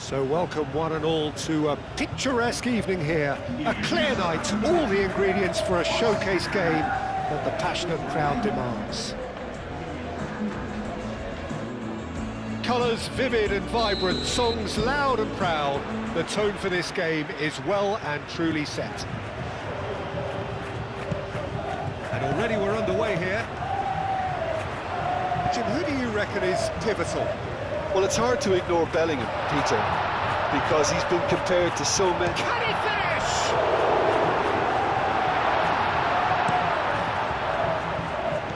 So welcome one and all to a picturesque evening here. A clear night, all the ingredients for a showcase game that the passionate crowd demands. Colours vivid and vibrant, songs loud and proud. The tone for this game is well and truly set. And already we're underway here. Jim, who do you reckon is pivotal? Well, it's hard to ignore Bellingham, Peter, because he's been compared to so many... Can he finish?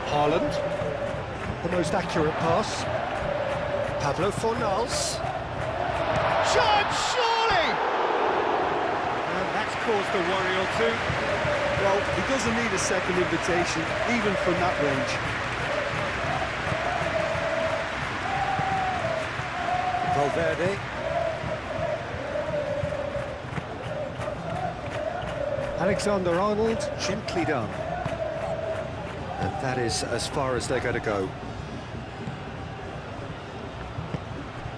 Haaland, the most accurate pass. Pablo Fornals. Chance, surely! And that's caused a worry or two. Well, he doesn't need a second invitation, even from that range. Valverde. Alexander-Arnold, gently done. And that is as far as they're going to go.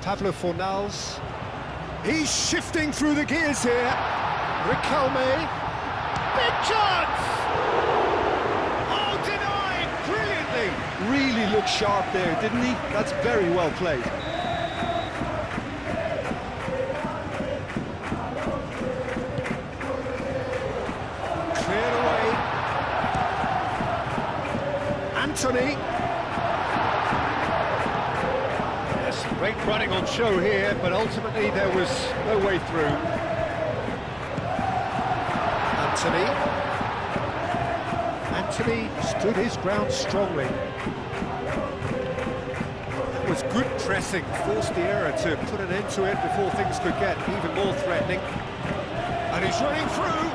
Pablo Fornals. He's shifting through the gears here. Riquelme. Big chance! Oh, denied brilliantly! Really looked sharp there, didn't he? That's very well played. Anthony. Yes, great running on show here, but ultimately there was no way through. Anthony stood his ground strongly. It was good pressing, forced the error to put an end to it before things could get even more threatening. And he's running through.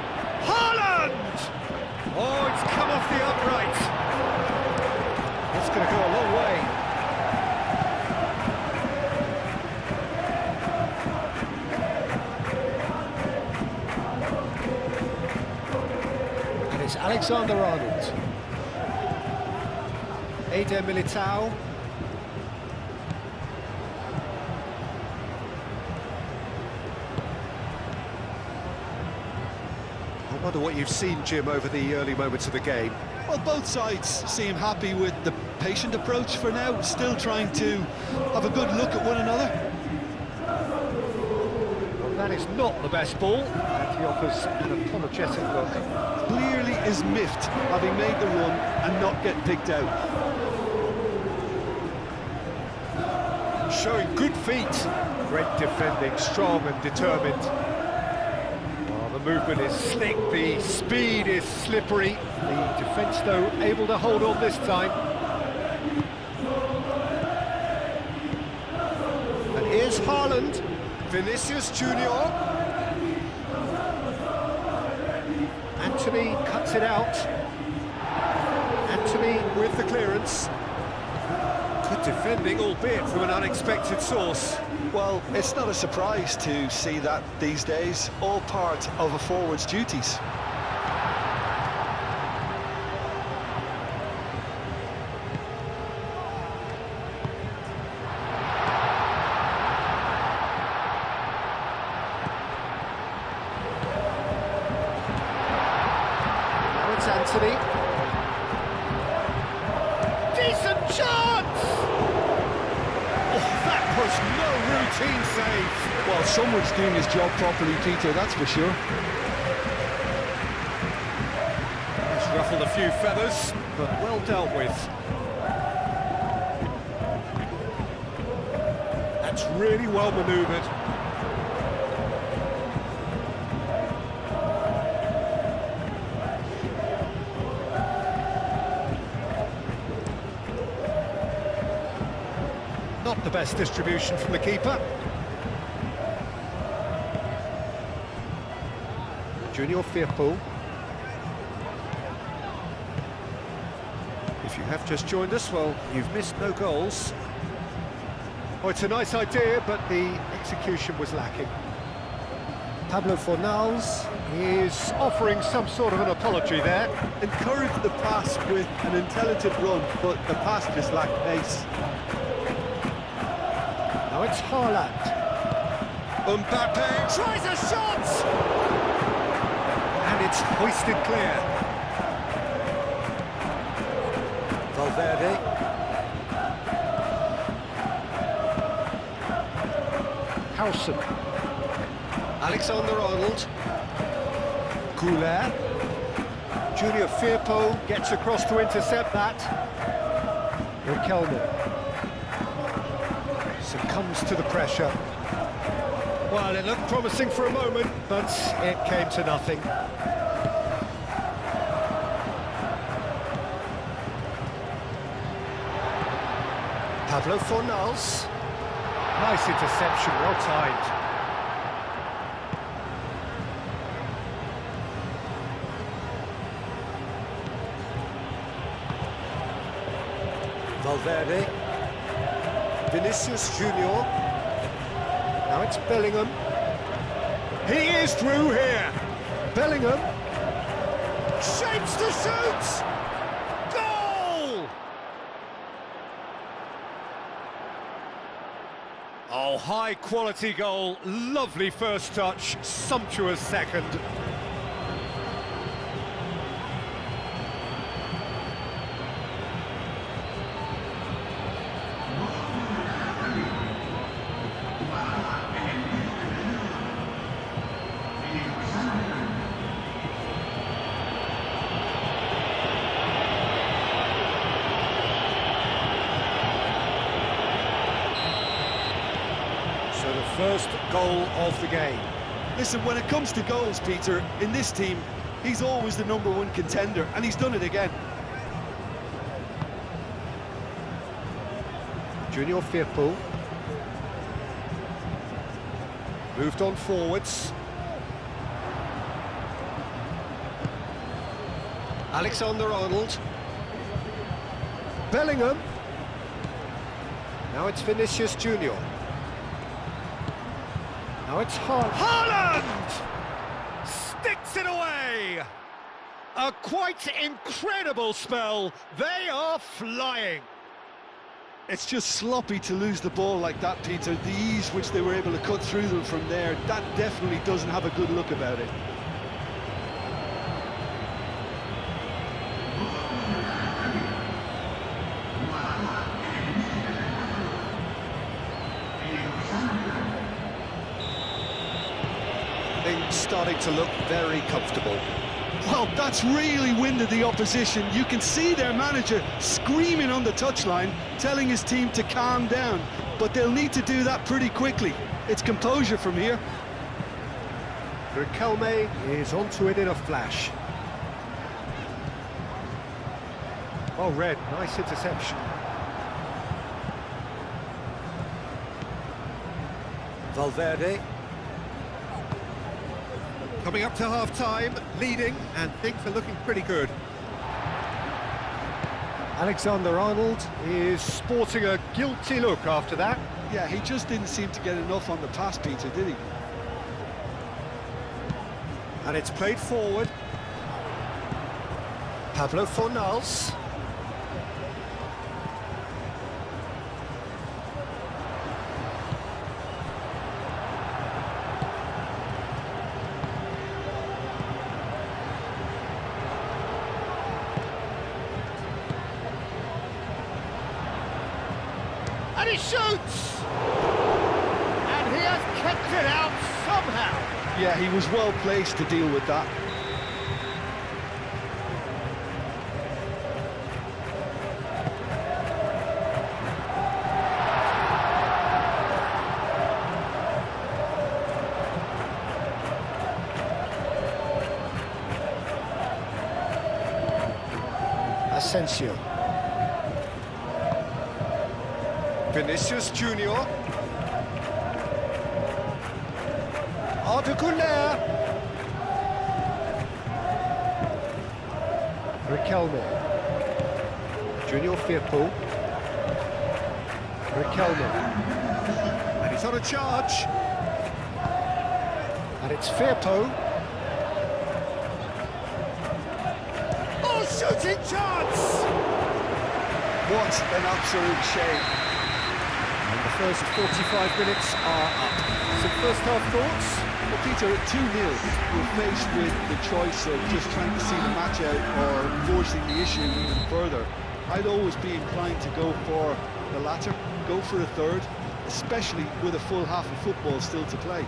Haaland! Oh, it's come off the upright. It's going to go a long way. And it's Alexander-Arnold. Eder Militao. I wonder what you've seen, Jim, over the early moments of the game. Well, both sides seem happy with the patient approach for now, still trying to have a good look at one another. Well, that is not the best ball, and he offers an apologetic look. Clearly is miffed, having made the run and not get picked out. Showing good feet. Great defending, strong and determined. The movement is slick, the speed is slippery. The defence, though, able to hold on this time. And here's Haaland. Vinicius Junior. Anthony cuts it out. Anthony with the clearance. Good defending, albeit from an unexpected source. Well, it's not a surprise to see that these days, all part of a forward's duties. Now it's Anthony. Decent chance! That was no routine save. Well, someone's doing his job properly, Peter, that's for sure. It's ruffled a few feathers, but well dealt with. That's really well manoeuvred. Not the best distribution from the keeper. Junior Firpo. If you have just joined us, well, you've missed no goals. Oh, it's a nice idea, but the execution was lacking. Pablo Fornals is offering some sort of an apology there. Encouraged the pass with an intelligent run, but the pass just lacked pace. Now it's Haaland. Mbappe tries a shot! And it's hoisted clear. Valverde. Howson. Alexander-Arnold. Goulet. Junior Firpo gets across to intercept that. Riquelme succumbs to the pressure. Well, it looked promising for a moment, but it came to nothing. Pablo Fornals. Nice interception, well timed. Valverde. Vinicius Junior. Now it's Bellingham. He is through here. Bellingham. Shapes to shoot! Goal! Oh, high-quality goal. Lovely first touch. Sumptuous second. So the first goal of the game. Listen, when it comes to goals, Peter, in this team, he's always the #1 contender, and he's done it again. Junior Firpo. Moved on forwards. Alexander-Arnold. Bellingham. Now it's Vinicius Junior. Now it's Haaland! Sticks it away! A quite incredible spell. They are flying. It's just sloppy to lose the ball like that, Peter. The ease which they were able to cut through them from there, that definitely doesn't have a good look about it. Things starting to look very comfortable. Well, that's really winded the opposition. You can see their manager screaming on the touchline, telling his team to calm down. But they'll need to do that pretty quickly. It's composure from here. Riquelme is onto it in a flash. Well read, nice interception. Valverde. Coming up to half-time, leading, and things are looking pretty good. Alexander-Arnold is sporting a guilty look after that. Yeah, he just didn't seem to get enough on the pass, Peter, did he? And it's played forward. Pablo Fornals. And he shoots! And he has kept it out somehow. Yeah, he was well placed to deal with that. Asensio. Vinicius Junior. Arda Güler. Riquelme. Junior Firpo. Riquelme. And he's on a charge. And it's Firpo. Oh, shooting chance! What an absolute shame. And the first 45 minutes are up. Some first-half thoughts? Well, Peter, at 2-0, we're faced with the choice of just trying to see the match out or forcing the issue even further. I'd always be inclined to go for the latter, go for a third, especially with a full half of football still to play.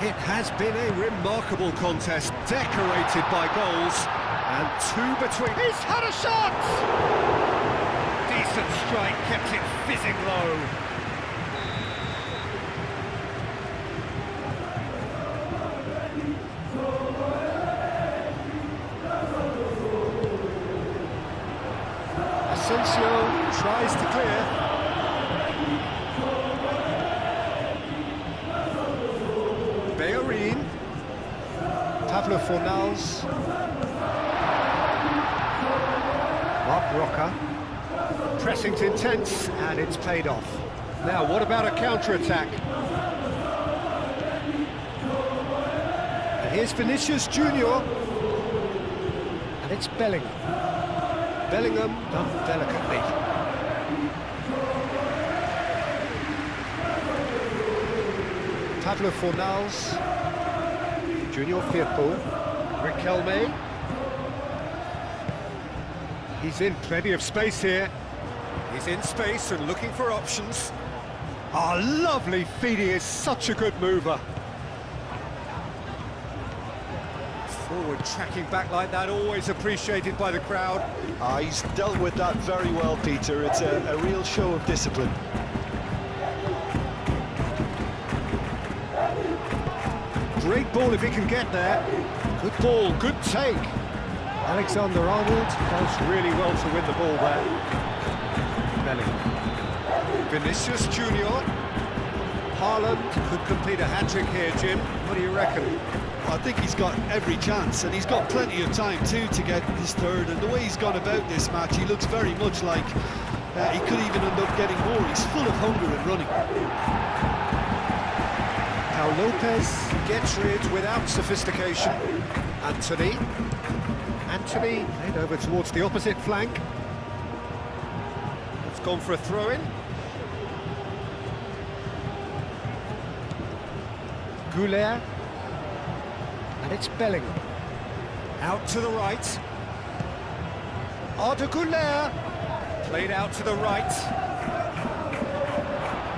It has been a remarkable contest, decorated by goals, and two between. He's had a shot! Decent strike, kept it fizzing low. Asensio tries to clear. Bellerin, Pablo Fornals, Marc Roca, pressing's intense and it's paid off. Now what about a counter-attack? And here's Vinicius Junior, and it's Bellingham. Bellingham done delicately. Pablo Fornals, Junior Firpo, Riquelme. He's in plenty of space here. He's in space and looking for options. Ah, lovely feed, he is such a good mover. Forward tracking back like that, always appreciated by the crowd. He's dealt with that very well, Peter. It's a real show of discipline. Great ball if he can get there. Good ball, good take. Alexander-Arnold does really well to win the ball there. Bellingham. Vinicius Junior. Haaland could complete a hat-trick here, Jim. What do you reckon? I think he's got every chance, and he's got plenty of time too to get his third. And the way he's gone about this match, he looks very much like he could even end up getting more. He's full of hunger and running. Pau Lopez gets rid without sophistication. Anthony played over towards the opposite flank. It's gone for a throw-in. Goulet. And it's Bellingham. Out to the right. Arda Goulet. Played out to the right.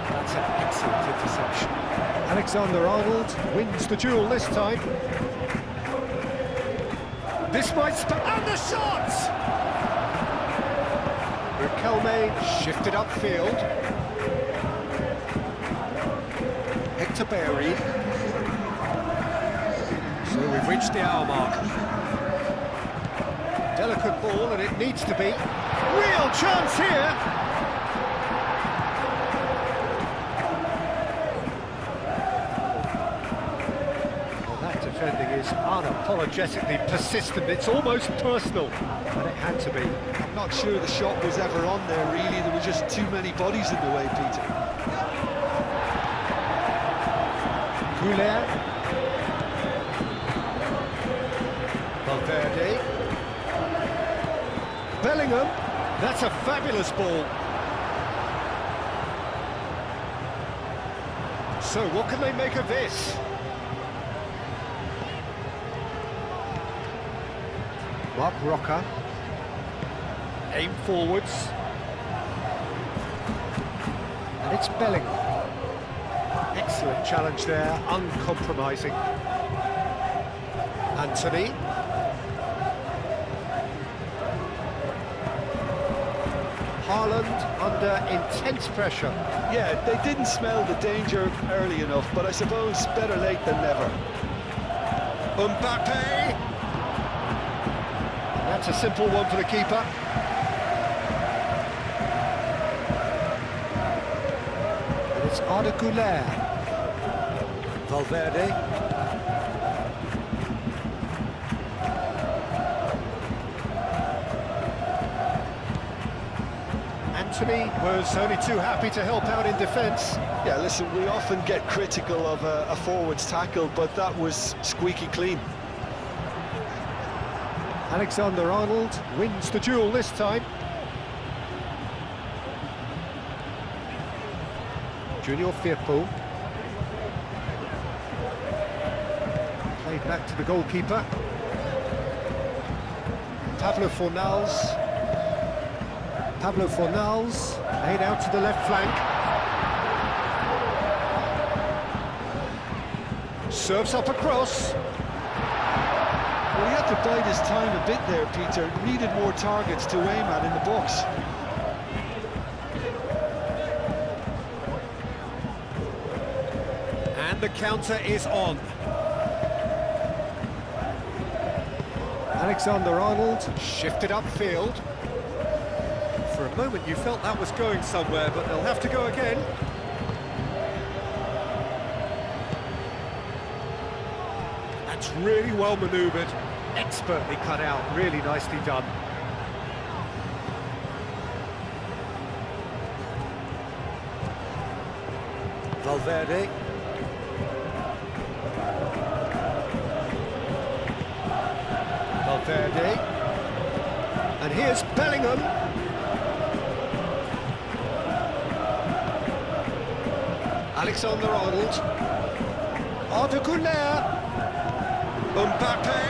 That's an excellent interception. Alexander-Arnold wins the duel this time. This might and the shot! Riquelme shifted upfield. Hector Bellerin. So we've reached the hour mark. Delicate ball, and it needs to be. Real chance here! Defending is unapologetically persistent. It's almost personal, and it had to be. I'm not sure the shot was ever on there, really. There were just too many bodies in the way, Peter. Goulet. Valverde. Bellingham. That's a fabulous ball. So what can they make of this? Marc Roca, aim forwards, and it's Bellingham. Excellent challenge there, uncompromising. Anthony. Haaland under intense pressure. Yeah, they didn't smell the danger early enough, but I suppose better late than never. Mbappe. That's a simple one for the keeper. And it's Arda Goulet. Valverde. Anthony was only too happy to help out in defence. Yeah, listen, we often get critical of a forward's tackle, but that was squeaky clean. Alexander-Arnold wins the duel this time. Junior Firpo. Played back to the goalkeeper. Pablo Fornals. Pablo Fornals, laid out to the left flank. Serves up across. Well, he had to bide his time a bit there, Peter. Needed more targets to aim at in the box. And the counter is on. Alexander-Arnold shifted upfield. For a moment you felt that was going somewhere, but they'll have to go again. That's really well manoeuvred, expertly cut out, really nicely done. Valverde. Valverde. And here's Bellingham. Alexander-Arnold. Arda Güler. Mbappe.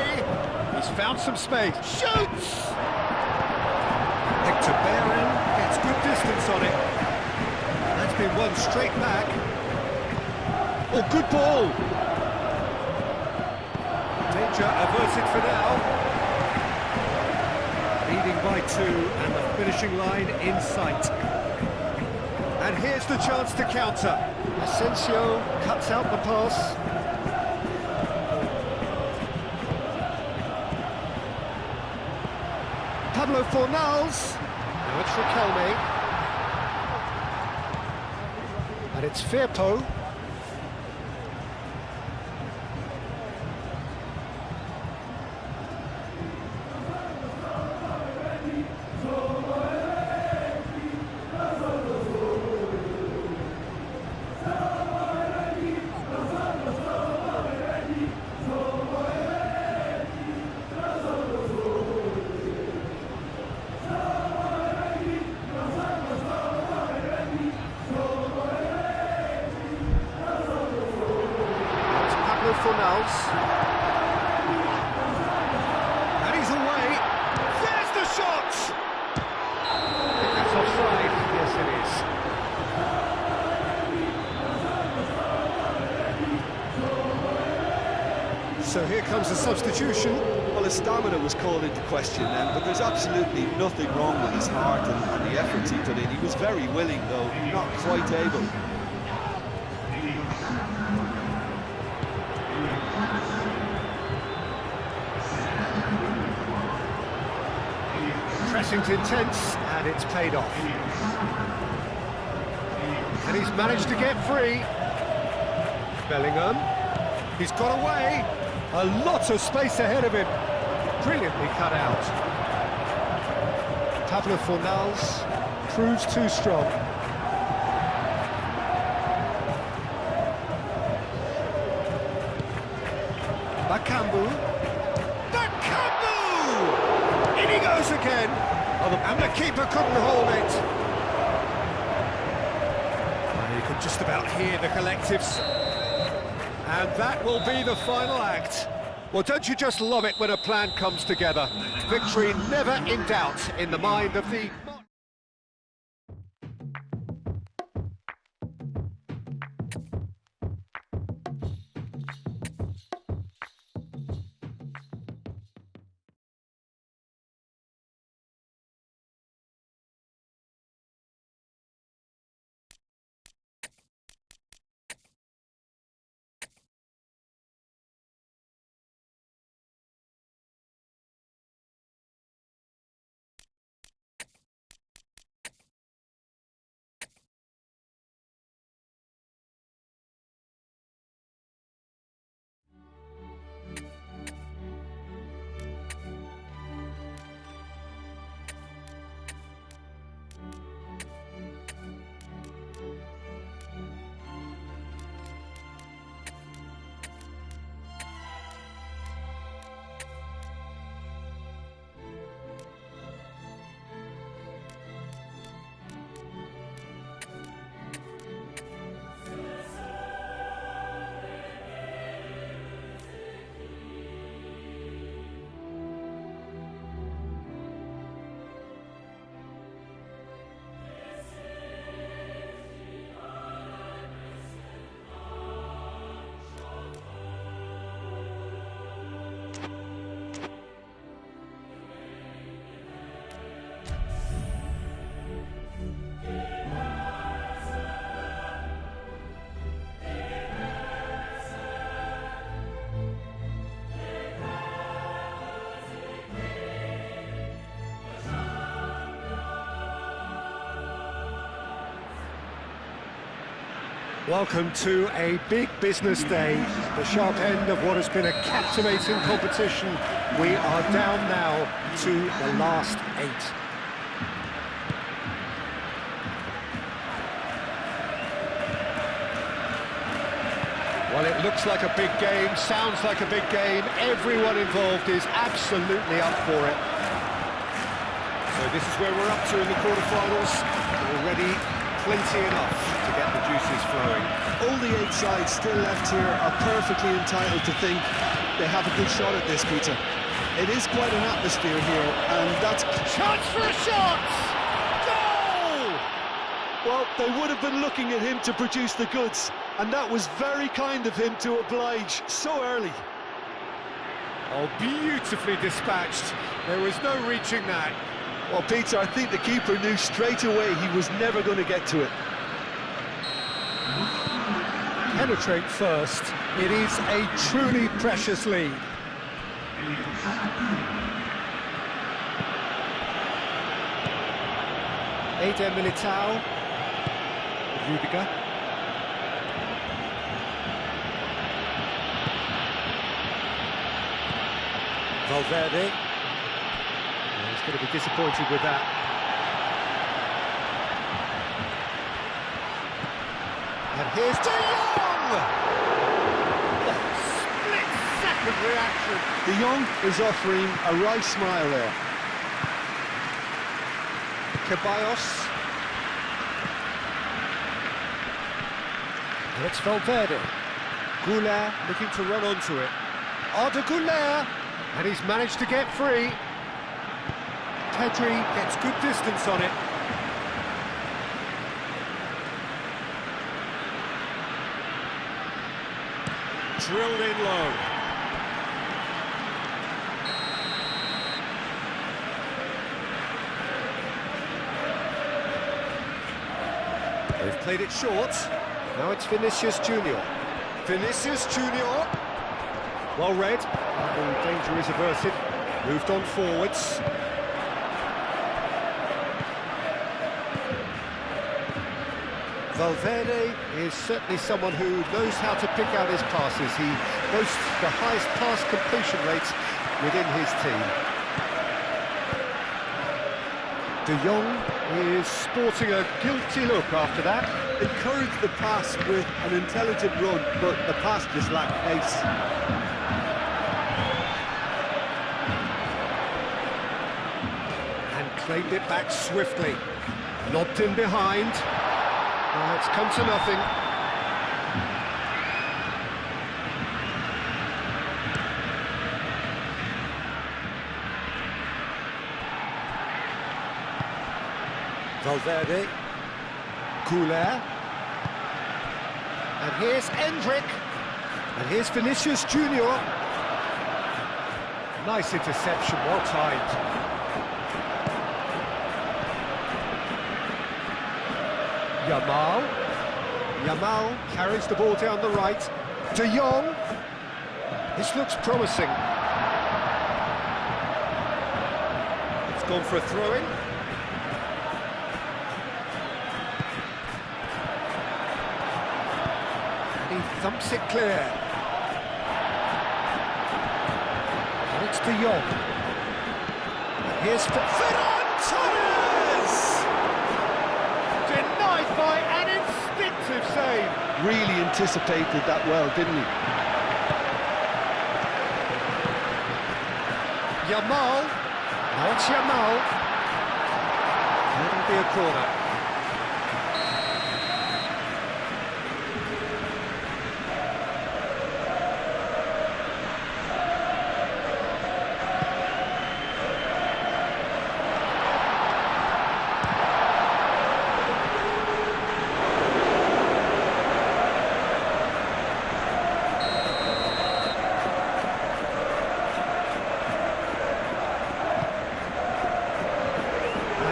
He's found some space. Shoots! Hector Bellerin gets good distance on it. That's been won straight back. Oh, good ball! Danger averted for now. Leading by 2 and the finishing line in sight. And here's the chance to counter. Asensio cuts out the pass. Pablo Fornals. Now it's Riquelme. And it's Firpo. Fornals. And he's away. There's the shot! I think that's offside. Yes, it is. So here comes the substitution. Well, his stamina was called into question then, but there's absolutely nothing wrong with his heart and the efforts he put in. He was very willing, though, not quite able. Pressing's intense, and it's paid off. And he's managed to get free. Bellingham. He's got away. A lot of space ahead of him. Brilliantly cut out. Pablo Fornals proves too strong. Bakambu. In he goes again. And the keeper couldn't hold it. And you could just about hear the collectives. And that will be the final act. Well, don't you just love it when a plan comes together? Victory never in doubt in the mind of the... Welcome to a big business day, the sharp end of what has been a captivating competition. We are down now to the last 8. Well, it looks like a big game, sounds like a big game. Everyone involved is absolutely up for it. So this is where we're up to in the quarterfinals. Already plenty enough to get the juices flowing. All the 8 sides still left here are perfectly entitled to think they have a good shot at this, Peter. It is quite an atmosphere here, and that's... Chance for a shot! Goal! Well, they would have been looking at him to produce the goods, and that was very kind of him to oblige so early. Oh, beautifully dispatched. There was no reaching that. Well, Peter, I think the keeper knew straight away he was never going to get to it. Penetrate first. It is a truly precious lead. Eder Militao. Rudiger. Valverde. He's going to be disappointed with that. And here's De Jong! Split-second reaction. De Jong is offering a wry smile there. Ceballos. And it's Valverde. Goulart looking to run onto it. Arda Goulart! And he's managed to get free. Pedri gets good distance on it. Drilled in low. They've played it short. Now it's Vinicius Junior. Vinicius Junior. Well read. The danger is averted. Moved on forwards. Valverde is certainly someone who knows how to pick out his passes. He boasts the highest pass completion rates within his team. De Jong is sporting a guilty look after that. Encouraged the pass with an intelligent run, but the pass just lacked pace. And claimed it back swiftly. Lobbed in behind. It's come to nothing. Valverde. Goulart. And here's Endrick. And here's Vinicius Junior. Nice interception, well timed. Yamal carries the ball down the right. De Jong. This looks promising. It's gone for a throw-in. And he thumps it clear. And it's De Jong. Here's Ferran Torres! Denied by an instinctive save. Really anticipated that well, didn't he? Yamal. Now it's Yamal. It'll be a corner.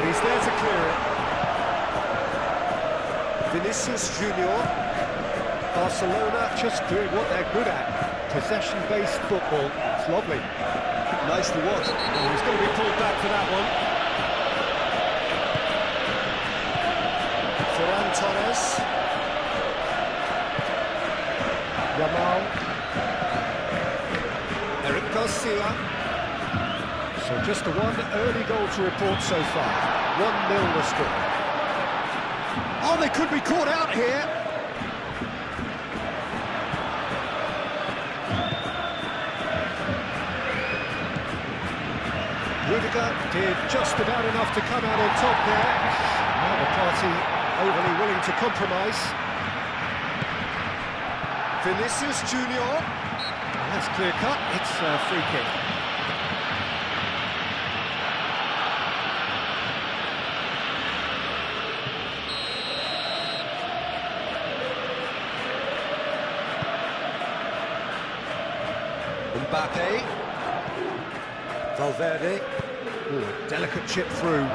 He's there to clear it. Vinicius Junior. Barcelona just doing what they're good at. Possession-based football. It's lovely. Nice to watch. Oh, he's going to be pulled back for that one. Ferran Torres. Garcia. So just the one early goal to report so far. 1-0 the score. Oh, they could be caught out here. Rudiger did just about enough to come out on top there. Now the party overly willing to compromise. Vinicius Junior. That's clear cut. It's a free kick. Mbappe. Valverde. Ooh, delicate chip through.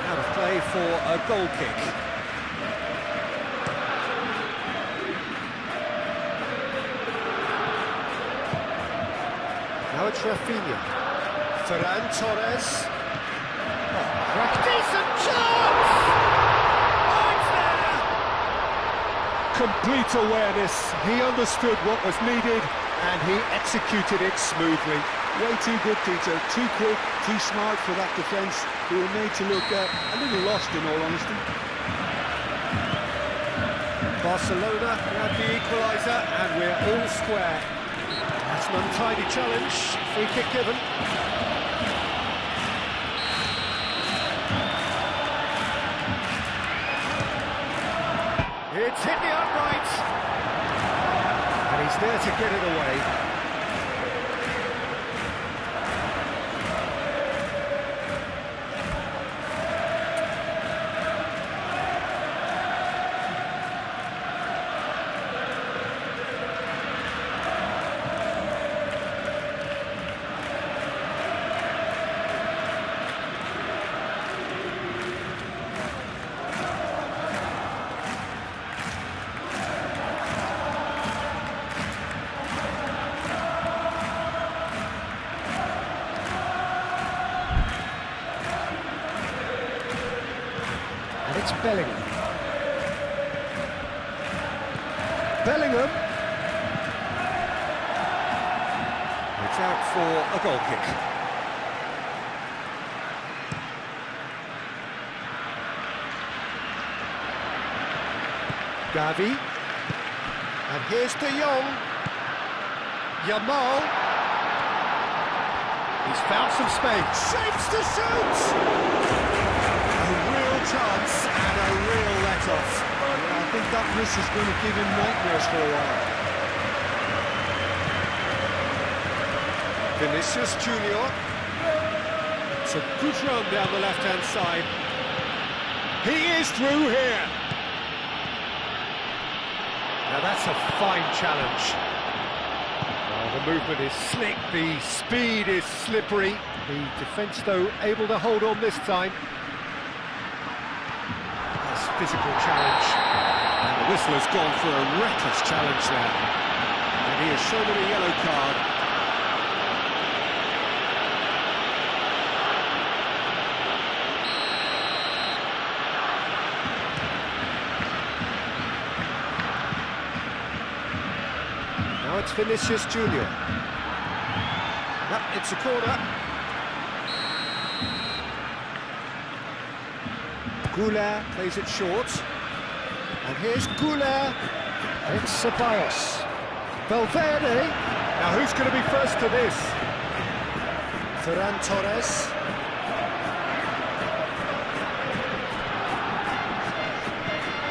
Out of play for a goal kick. Now it's Rafinha. Ferran Torres. Oh, decent chance! Oh, it's there! Complete awareness. He understood what was needed and he executed it smoothly. Way too good, Peter. Too quick, too smart for that defence. They were made to look a little lost, in all honesty. Barcelona grab the equaliser and we're all square. That's an untidy challenge. Free kick given. It's hit the upright. And he's there to get it away. It's Bellingham. Bellingham. It's out for a goal kick. Gavi. And here's De Jong. Yamal. He's found some space. Shapes to shoot! Chance and a real let-off. Yeah, I think that miss is going to give him nightmares for a while. Vinicius Junior. It's a good run down the left-hand side. He is through here. Now that's a fine challenge. The movement is slick, the speed is slippery. The defence, though, able to hold on this time. Physical challenge, and the whistle has gone for a reckless challenge there, and he has shown him a yellow card. Now it's Vinicius Junior. Yep, it's a corner. Goulart plays it short, and here's Goulart, it's Ceballos. Valverde, now who's going to be first to this? Ferran Torres.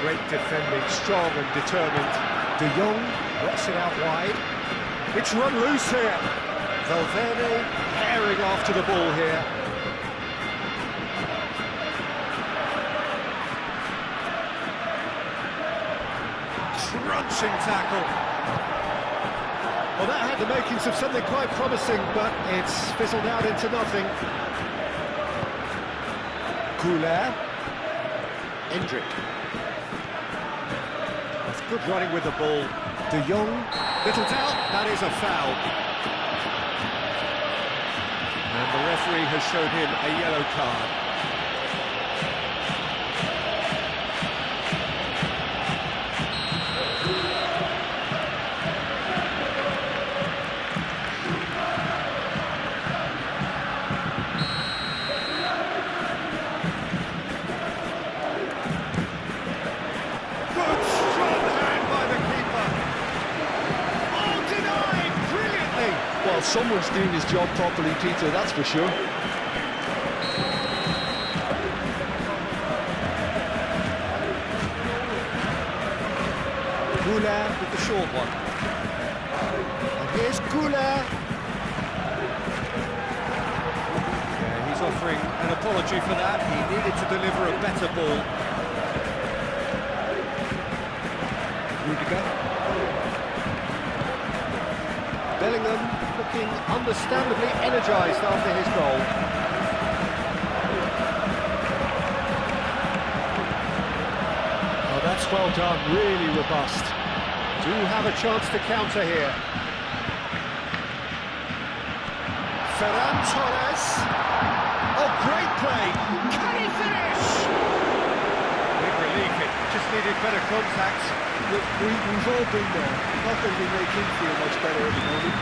Great defending, strong and determined. De Jong works it out wide. It's run loose here. Valverde herring after the ball here. Crunching tackle. Well, that had the makings of something quite promising, but it's fizzled out into nothing. Goulart. Endrick. That's good running with the ball. De Jong. Little doubt, that is a foul. And the referee has shown him a yellow card. someone's doing his job properly, Peter, that's for sure. Goulart with the short one. And here's Goulart. Yeah, he's offering an apology for that. He needed to deliver a better ball. Rudiger. Bellingham looking understandably energised after his goal. Oh, that's well done, really robust. Do have a chance to counter here. Ferran Torres. Oh, great play. Can he finish? Big relief, it just needed better contact. We've all been there. Not that we make him feel much better at the moment.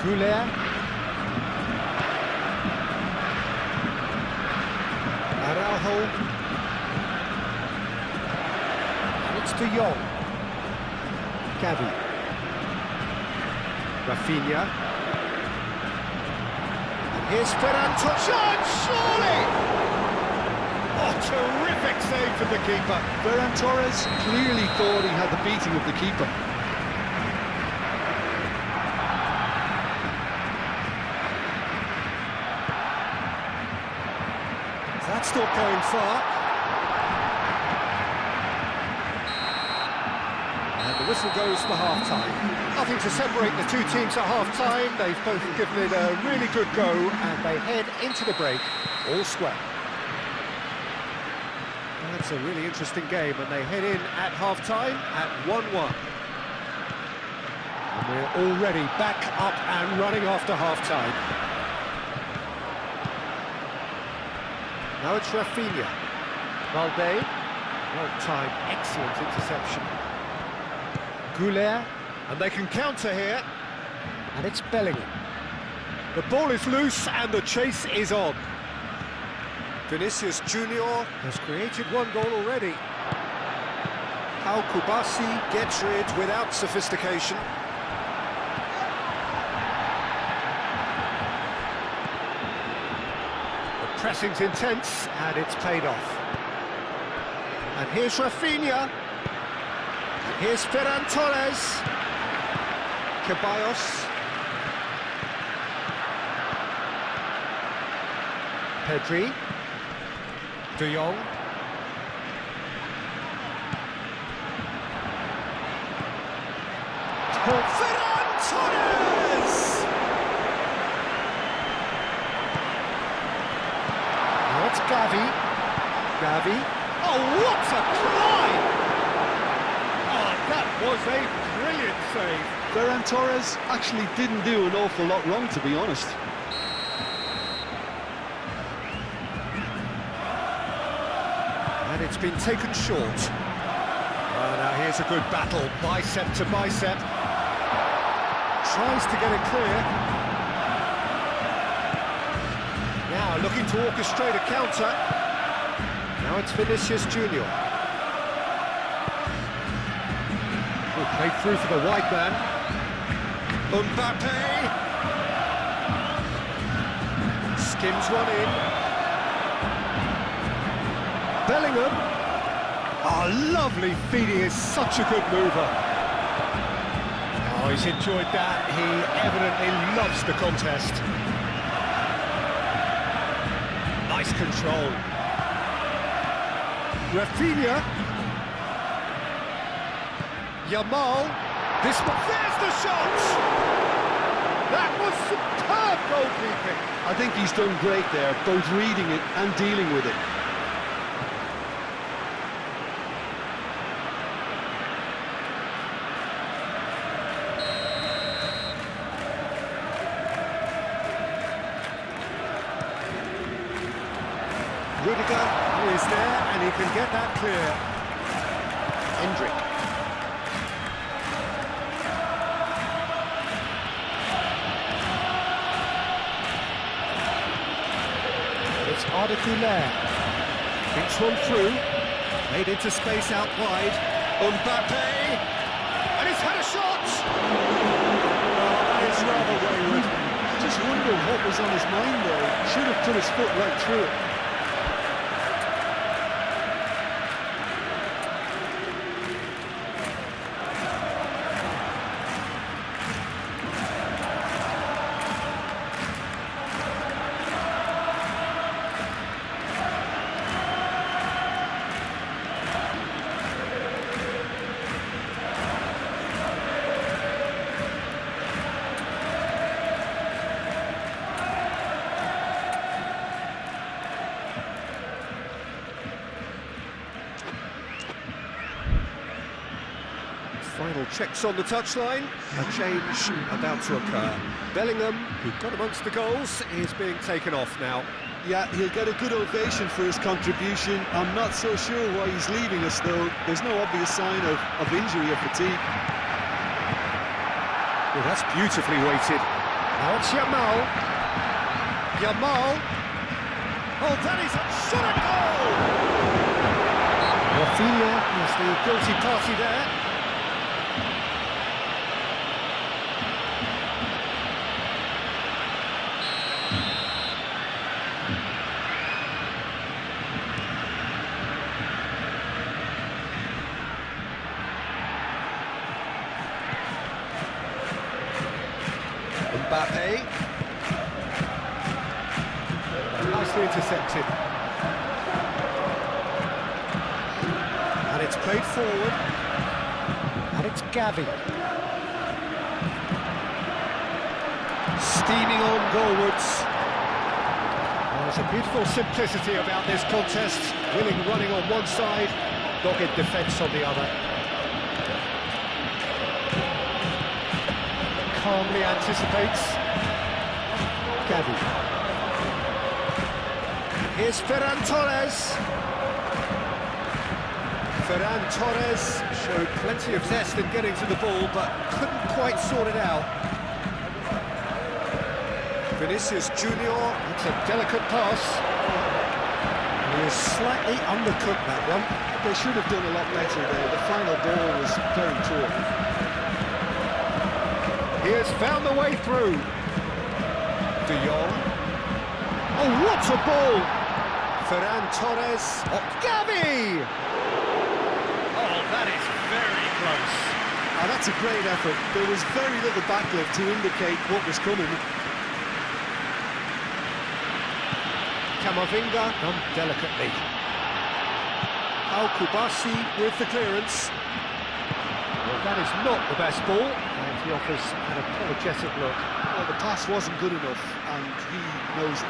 Goulart. Araujo. And it's De Jong. Gavi. Rafinha. And here's Ferran Torres. Surely! Oh, terrific save from the keeper. Ferran Torres clearly thought he had the beating of the keeper. That's not going far. And the whistle goes for half-time. Nothing to separate the two teams at half-time. They've both given it a really good go, and they head into the break all square. That's a really interesting game, and they head in at half-time at 1-1. And we're already back up and running after half-time. Now it's Rafinha. Valde. Well-timed, excellent interception. Goulart. And they can counter here. And it's Bellingham. The ball is loose and the chase is on. Vinicius Junior has created one goal already. Pau Kubasi gets rid without sophistication. Pressing's intense, and it's paid off. And here's Rafinha. And here's Ferran Torres. Ceballos. Pedri. De Jong. Ferran Torres! It's Gavi. Gavi. Oh, what a climb! Oh, that was a brilliant save. Ferran Torres actually didn't do an awful lot wrong, to be honest. And it's been taken short. Oh, now here's a good battle, bicep to bicep. Tries to get it clear. Now looking to orchestrate a counter. Now it's Vinicius Junior. Oh, played through for the white man. Mbappe. Skims one in. Bellingham. Oh, lovely feeding, is such a good mover. Oh, he's enjoyed that. He evidently loves the contest. Nice control. Rafinha. Yamal. This one. There's the shot! That was superb goalkeeping. I think he's done great there, both reading it and dealing with it. Rudiger is there, and he can get that clear. Hendrick. Arda Güler. Thinks one through. Made into space out wide. Mbappe. And he's had a shot! It's rather wayward. I just wonder what was on his mind there. He should have put his foot right through it. Final checks on the touchline. A change about to occur. Bellingham, who got amongst the goals, is being taken off now. Yeah, he'll get a good ovation for his contribution. I'm not so sure why he's leaving us, though. There's no obvious sign of injury or fatigue. Well, that's beautifully weighted. Now it's Yamal. Yamal. Oh, that is a shot at goal! Rafinha is the guilty party there. Mbappe. Nicely intercepted. And it's played forward. And it's Gavi. Steaming on goalwards. Oh, there's a beautiful simplicity about this contest. Willing running on one side, dogged defence on the other. Calmly anticipates. Gavi. Here's Ferran Torres. Ferran Torres showed plenty of zest in getting to the ball, but couldn't quite sort it out. Vinicius Junior, it's a delicate pass. He is slightly undercooked, that one. They should have done a lot better there. The final ball was very poor. He has found the way through. De Jong. Oh, what a ball! Ferran Torres. Oh, Gavi! Oh, that is very close. Oh, that's a great effort. There was very little backlift to indicate what was coming. Camavinga done delicately. Al Kubasi with the clearance. Well, that is not the best ball. He offers an apologetic look. Well, the pass wasn't good enough, and he knows it.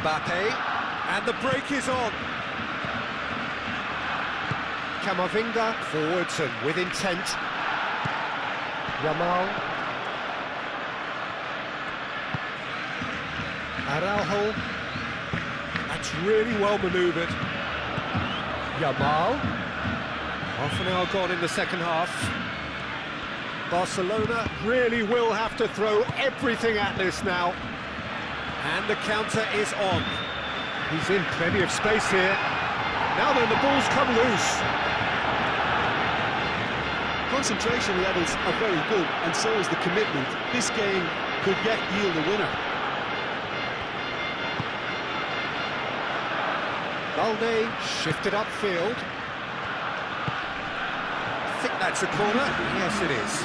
Mbappe, and the break is on. Camavinga, forwards and with intent. Yamal. Araujo. That's really well manoeuvred. Yamal. Half an hour gone in the second half. Barcelona really will have to throw everything at this now. And the counter is on. He's in plenty of space here. Now then, the ball's come loose. Concentration levels are very good, and so is the commitment. This game could yet yield a winner. Balde shifted upfield. I think that's a corner. Yes, it is.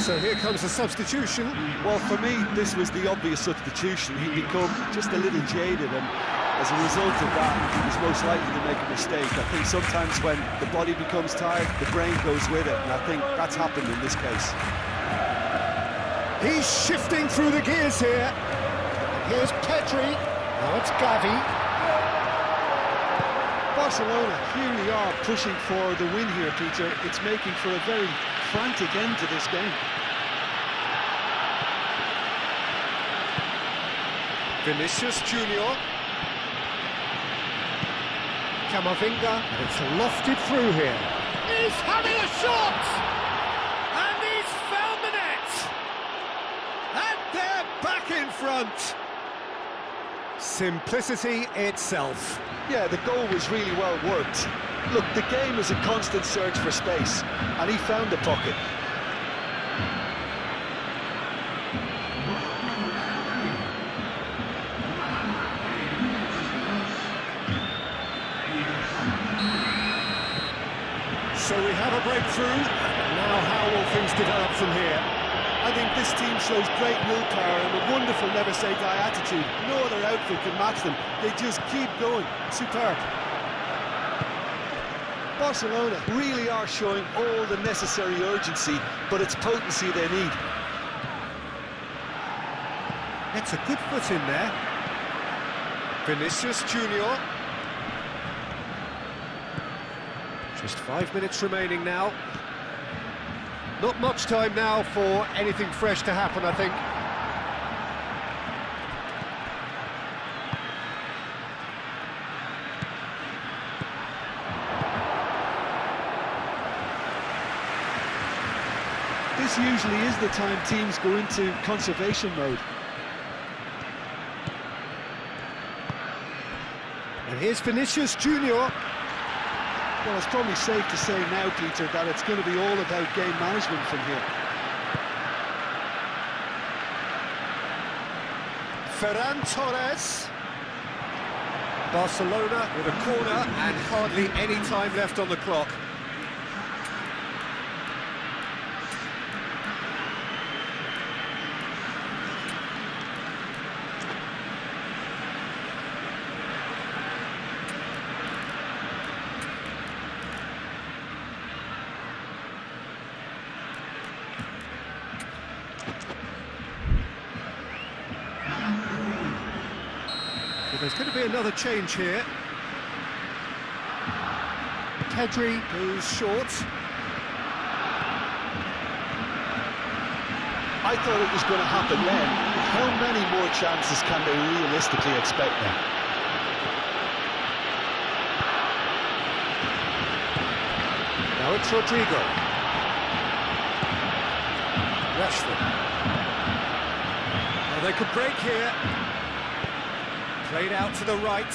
So here comes a substitution. Well, for me, this was the obvious substitution. He'd become just a little jaded, and as a result of that, he was most likely to make a mistake. I think sometimes when the body becomes tired, the brain goes with it, and I think that's happened in this case. He's shifting through the gears here. Here's Pedri. Now it's Gavi. Barcelona really are pushing for the win here, Peter. It's making for a very frantic end to this game. Vinicius Junior. Camavinga, and it's lofted through here. He's having a shot! And he's found the net! And they're back in front! Simplicity itself. Yeah, the goal was really well worked. Look, the game is a constant search for space, and he found the pocket. So we have a breakthrough. Now how will things develop from here? I think this team shows great willpower and a wonderful never-say-die attitude. No other outfit can match them. They just keep going. Superb. Barcelona really are showing all the necessary urgency, but it's potency they need. It's a good foot in there. Vinicius Junior. Just 5 minutes remaining now. Not much time now for anything fresh to happen, I think. This usually is the time teams go into conservation mode. And here's Vinicius Junior. Well, it's probably safe to say now, Peter, that it's going to be all about game management from here. Ferran Torres. Barcelona with a corner and hardly any time left on the clock. There's going to be another change here. Pedri goes short. I thought it was going to happen then. How many more chances can they realistically expect now? Now it's Rodrigo. Rashford. Oh, they could break here. Played out to the right.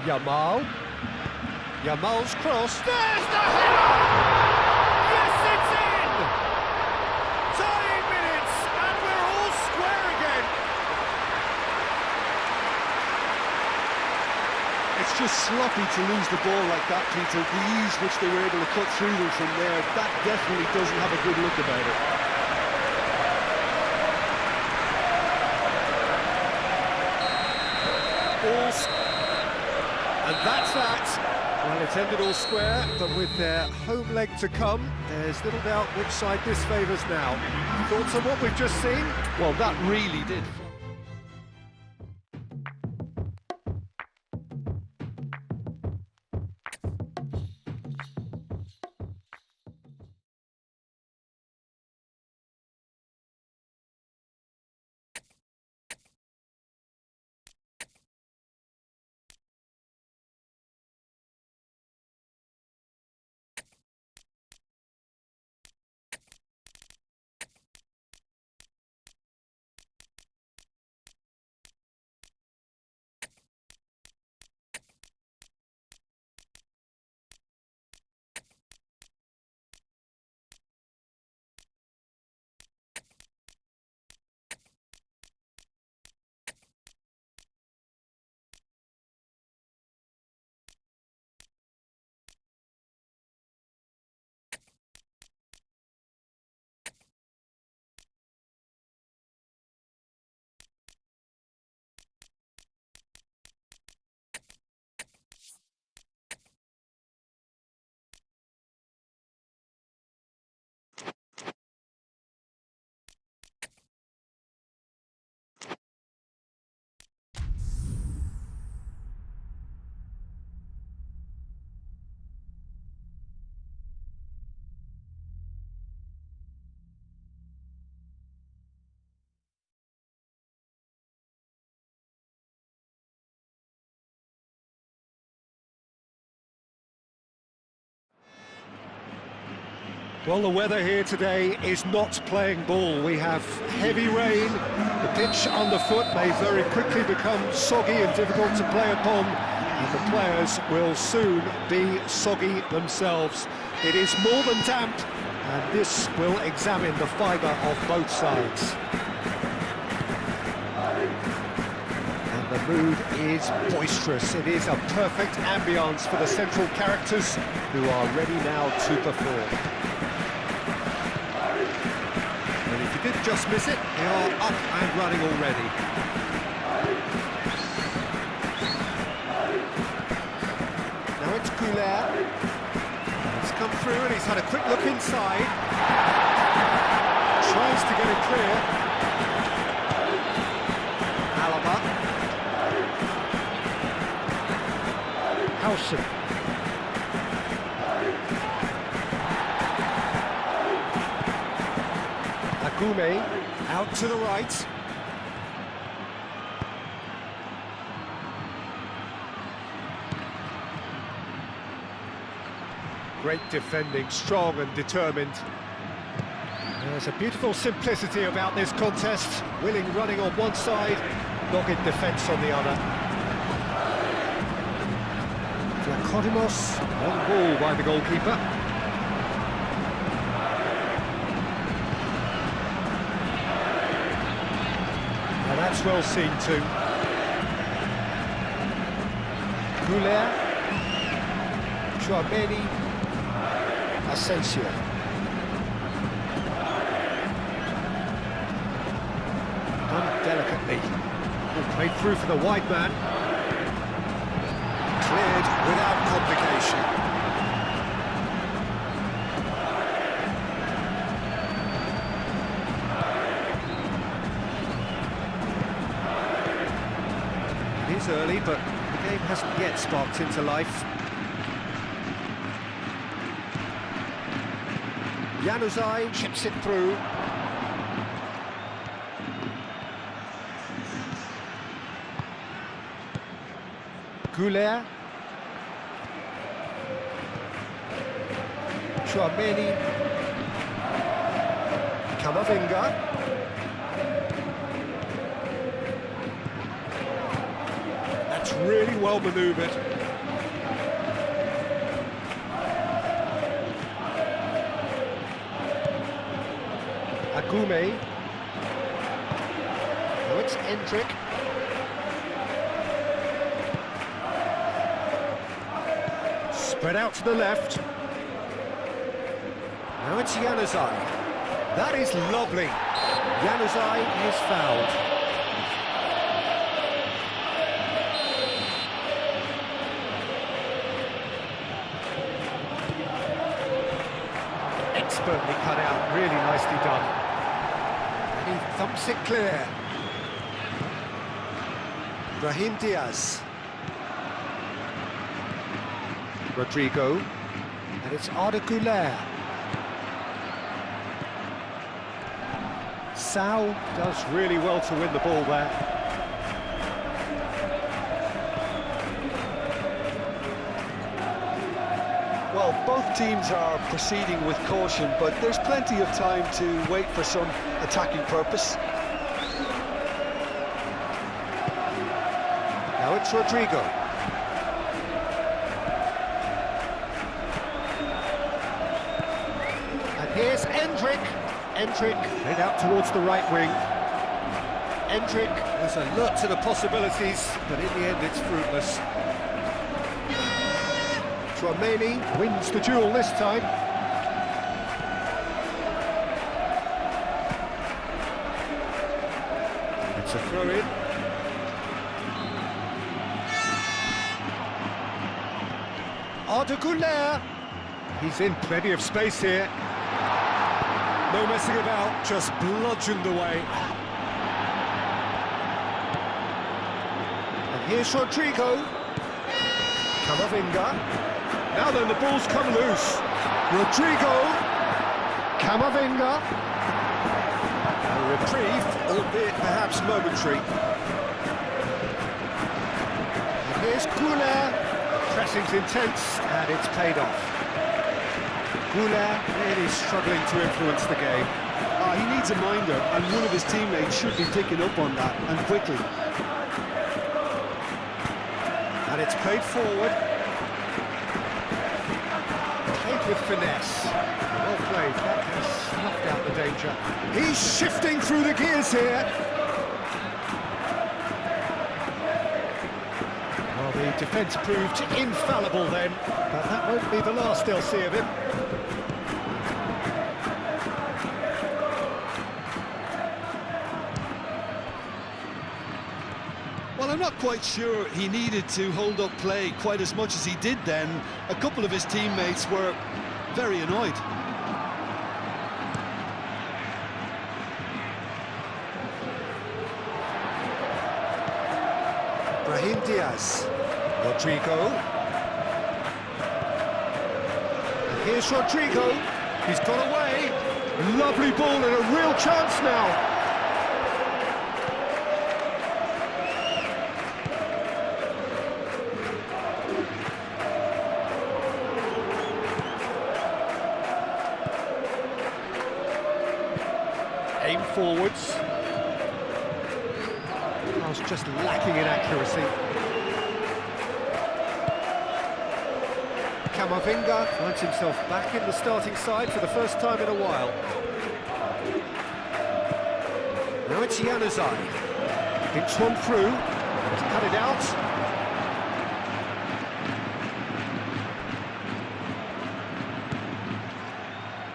Yamal. Yamal's cross. There's the header! Yes, it's in! Dying minutes, and we're all square again. It's just sloppy to lose the ball like that, Peter. The ease which they were able to cut through them from there, that definitely doesn't have a good look about it. And that's that. Well, it's ended all square, but with their home leg to come, there's little doubt which side this favours now. Thoughts on what we've just seen? Well, that really did. Well, the weather here today is not playing ball. We have heavy rain. The pitch underfoot may very quickly become soggy and difficult to play upon, and the players will soon be soggy themselves. It is more than damp, and this will examine the fibre of both sides. And the mood is boisterous. It is a perfect ambience for the central characters, who are ready now to perform. And if you did just miss it, they are up and running already. Now it's Goulet. He's come through and he's had a quick look inside. Tries to get it clear. Alaba. Howson. Agoume out to the right. Great defending, strong and determined. There's a beautiful simplicity about this contest. Willing running on one side, dogged defence on the other. Vlachodimos on ball by the goalkeeper. Now that's well seen too. Goulet, Chouameni, Asensio. Done delicately. Played through for the wide man. Cleared without complication. It is early, but the game hasn't yet sparked into life. Januzaj chips it through. Goulet. Chouameni. Camavinga. That's really well manoeuvred. Agoume. Now it's Endrick. Spread out to the left. Now it's Januzaj. That is lovely. Januzaj is fouled. Expertly cut out, really nicely done. And he thumps it clear. Brahim Diaz. Rodrigo. And it's Arda Güler. Sau does really well to win the ball there. Well, both teams are proceeding with caution, but there's plenty of time to wait for some attacking purpose. Now it's Rodrigo. And here's Endrick. Endrick head out towards the right wing. Endrick is alert to the possibilities, but in the end it's fruitless. Chouameni wins the duel this time. It's a throw-in. Arda Güler. He's in plenty of space here. No messing about, just bludgeoned away. And here's Rodrigo. Camavinga. Now then, the ball's come loose. Rodrigo. Camavinga. A reprieve, albeit perhaps momentary. And here's Goulet. Pressing's intense, and it's paid off. Goulet really struggling to influence the game. He needs a minder, and one of his teammates should be picking up on that, and quickly. And it's played forward. Played with finesse. Well played, that has snuffed out the danger. He's shifting through the gears here. Well, the defence proved infallible then, but that won't be the last they'll see of him. Well, I'm not quite sure he needed to hold up play quite as much as he did then. A couple of his teammates were very annoyed. Brahim Diaz. Rodrigo. And here's Rodrigo. He's got away. Lovely ball and a real chance now. Aim forwards. I was just lacking in accuracy. Camavinga finds himself back in the starting side for the first time in a while. Now it's Januzaj. Thinks one through, to cut it out.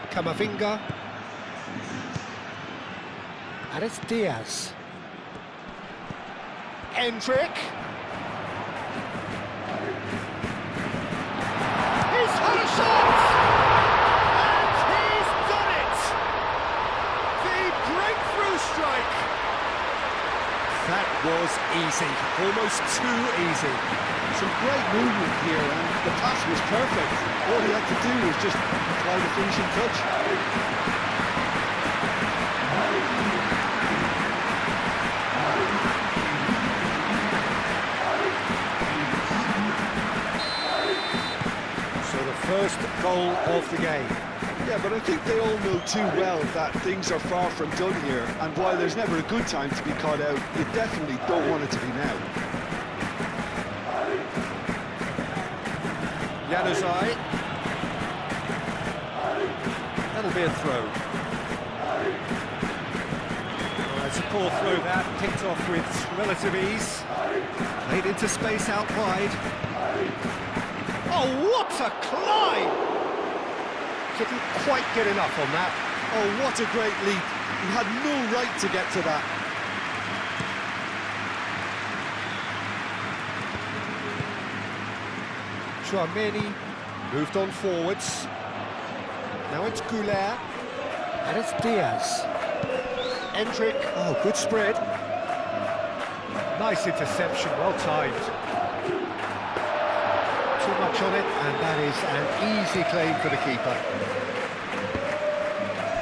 Camavinga. And it's Diaz. Endrick. He's had a shot! And he's done it! The breakthrough strike! That was easy, almost too easy. Some great movement here, and the pass was perfect. All he had to do was just apply the finishing touch. First goal of the game. Yeah, but I think they all know too well that things are far from done here, and while there's never a good time to be caught out, you definitely don't want it to be now. Januzaj. That'll be a throw. Oh, it's a poor throw that, picked off with relative ease. Played into space out wide. Oh, what a climb! Didn't quite get enough on that. Oh, what a great leap. He had no right to get to that. Tchouameni moved on forwards. Now it's Goulet. And it's Diaz. Endrick. Oh, good spread. Nice interception, well timed. Too much on it, and that is an easy claim for the keeper.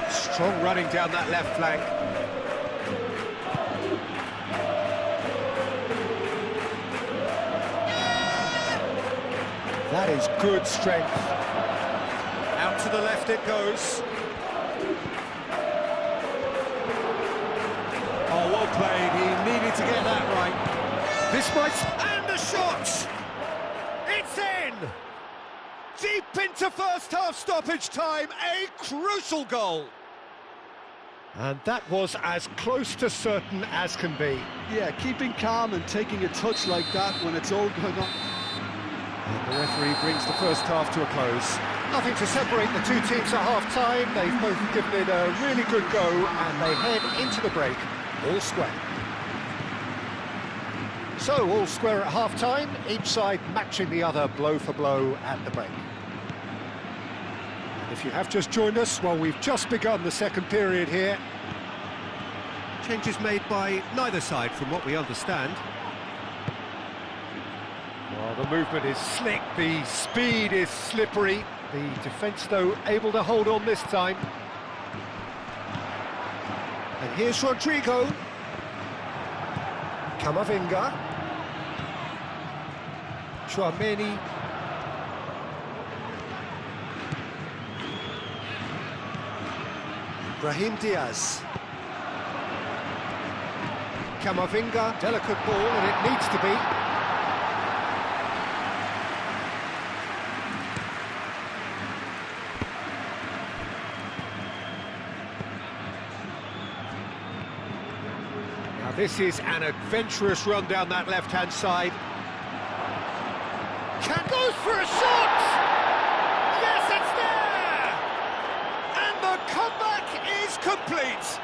Strong running down that left flank. That is good strength. Out to the left it goes. Oh, well played. He needed to get that right. This might... And the shot! It's in! Deep into first half stoppage time, a crucial goal. And that was as close to certain as can be. Yeah, keeping calm and taking a touch like that when it's all going on. And the referee brings the first half to a close. Nothing to separate the two teams at half-time. They've both given it a really good go, and they head into the break all square. So, all square at half-time, each side matching the other blow for blow at the break. And if you have just joined us, well, we've just begun the second period here. Changes made by neither side, from what we understand. Well, the movement is slick, the speed is slippery. The defence, though, able to hold on this time. And here's Rodrigo. Camavinga. Tchouameni. Brahim Diaz. Camavinga, delicate ball, and it needs to be. Now this is an adventurous run down that left-hand side. Goes for a shot! Yes, it's there! And the comeback is complete!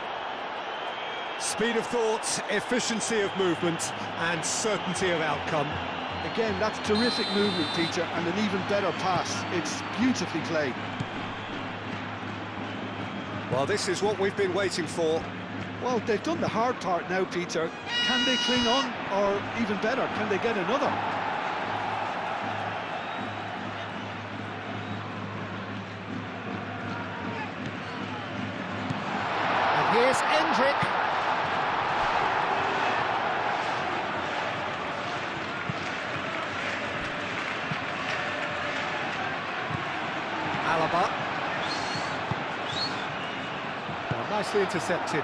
Speed of thought, efficiency of movement, and certainty of outcome. Again, that's terrific movement, Peter, and an even better pass. It's beautifully played. Well, this is what we've been waiting for. Well, they've done the hard part now, Peter. Can they cling on, or even better, can they get another? And here's Endrick. Alaba. Well, nicely intercepted.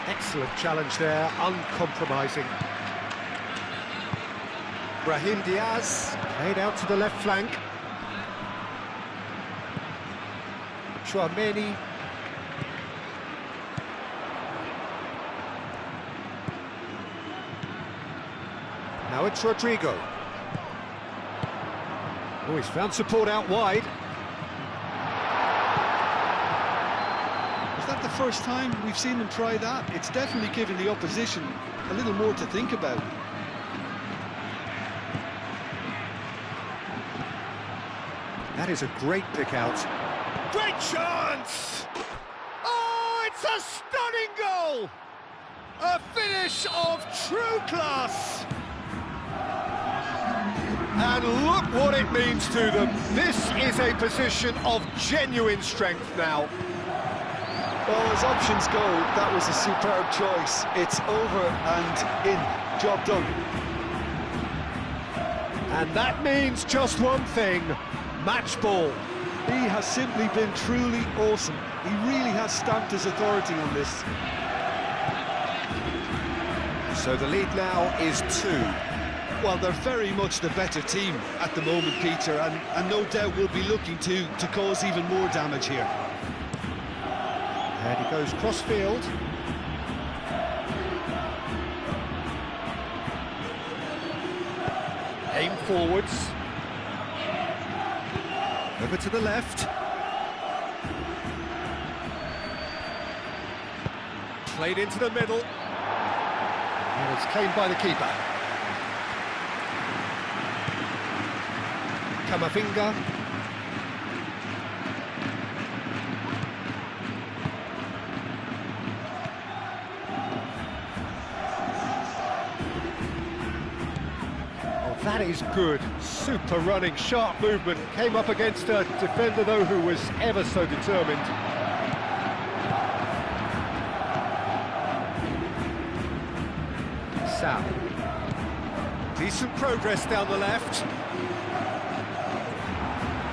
Excellent challenge there, uncompromising. Brahim Diaz, played out to the left flank. Tchouaméni. Now it's Rodrigo. Oh, he's found support out wide. Is that the first time we've seen them try that? It's definitely given the opposition a little more to think about. That is a great pick out. Great chance! Oh, it's a stunning goal! A finish of true class! And look what it means to them. This is a position of genuine strength now. Well, as options go, that was a superb choice. It's over and in. Job done. And that means just one thing. Match ball. He has simply been truly awesome. He really has stamped his authority on this. So the lead now is 2. Well, they're very much the better team at the moment, Peter, and no doubt will be looking to cause even more damage here. And he goes cross-field. Aim forwards. Over to the left. Played into the middle. And it's claimed by the keeper. Camavinga. Oh, that is good. Super running, sharp movement. Came up against a defender, though, who was ever so determined. Sam. Decent progress down the left.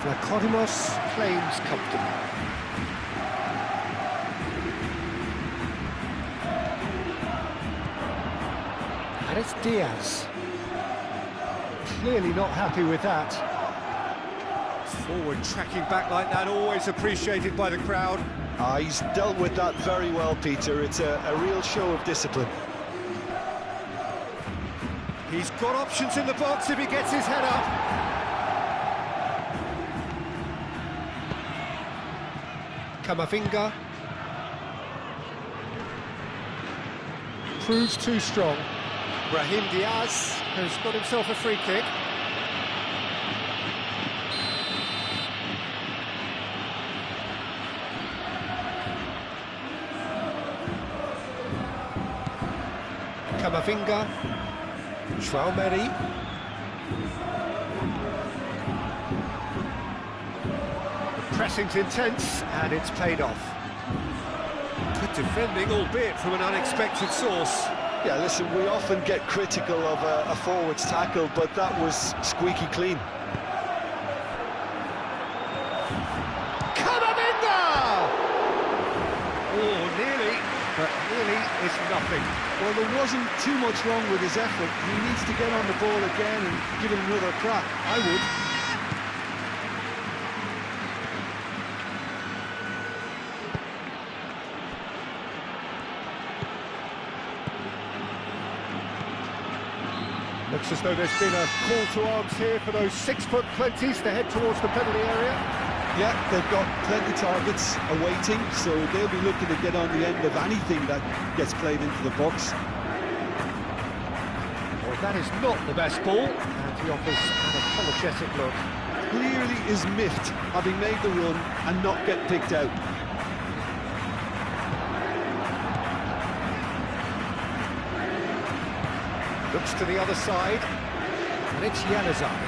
Vlachodimos claims comfortably. And it's Diaz. Clearly not happy with that. Forward tracking back like that, always appreciated by the crowd. He's dealt with that very well, Peter. It's a real show of discipline. He's got options in the box if he gets his head up. Camavinga. Proves too strong. Brahim Diaz has got himself a free kick. Camavinga. Tchouaméni. Pressing's intense, and it's paid off. Good defending, albeit from an unexpected source. Yeah, listen, we often get critical of a forward's tackle, but that was squeaky clean. is nothing. Well, there wasn't too much wrong with his effort. He needs to get on the ball again and give it another crack. I would. Looks as though there's been a call to arms here for those 6-foot plenties to head towards the penalty area. Yeah, they've got plenty targets awaiting, so they'll be looking to get on the end of anything that gets played into the box. Well, that is not the best ball, and he offers an apologetic look. Clearly is miffed, having made the run and not get picked out. Looks to the other side, and it's Januzaj.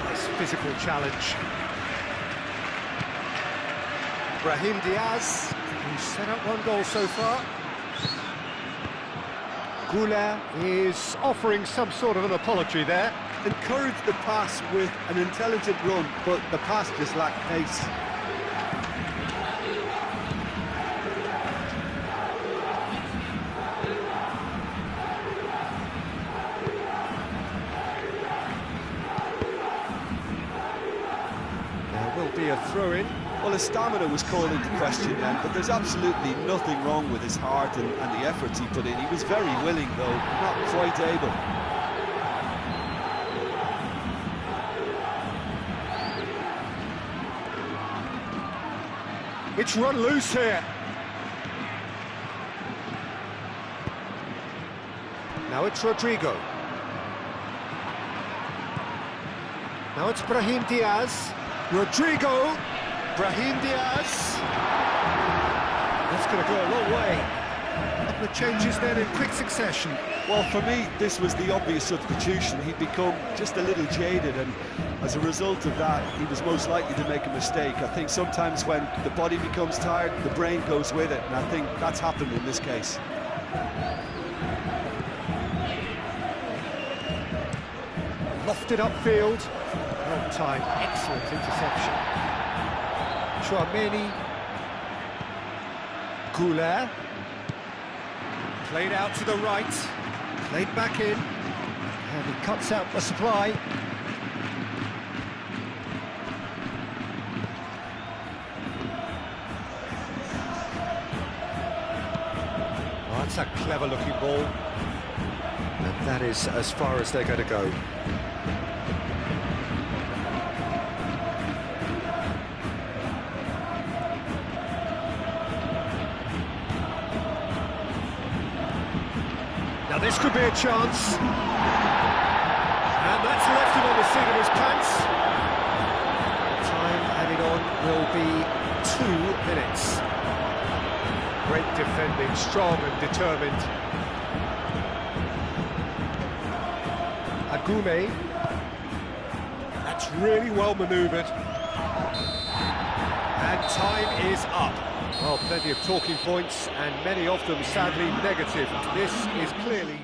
Nice physical challenge. Brahim Diaz, who's set up one goal so far. Goulet is offering some sort of an apology there. Encouraged the pass with an intelligent run, but the pass just lacked pace. There will be a throw-in. Well, his stamina was called into question then, but there's absolutely nothing wrong with his heart and the efforts he put in. He was very willing, though, not quite able. It's run loose here. Now it's Rodrigo. Now it's Brahim Diaz. Rodrigo. Brahim Diaz. That's going to go a long way. A couple of changes then in quick succession. Well, for me, this was the obvious substitution. He'd become just a little jaded, and as a result of that, he was most likely to make a mistake. I think sometimes when the body becomes tired, the brain goes with it, and I think that's happened in this case. Lofted upfield. Wrong time. Excellent interception. Chouameni. Goulet. Played out to the right. Played back in. And he cuts out the supply. Oh, that's a clever looking ball. And that is as far as they're going to go. Now this could be a chance. And that's left him on the seat of his pants. Time added on will be 2 minutes. Great defending, strong and determined. Agume. That's really well manoeuvred. And time is up. Well, plenty of talking points, and many of them sadly negative. This is clearly...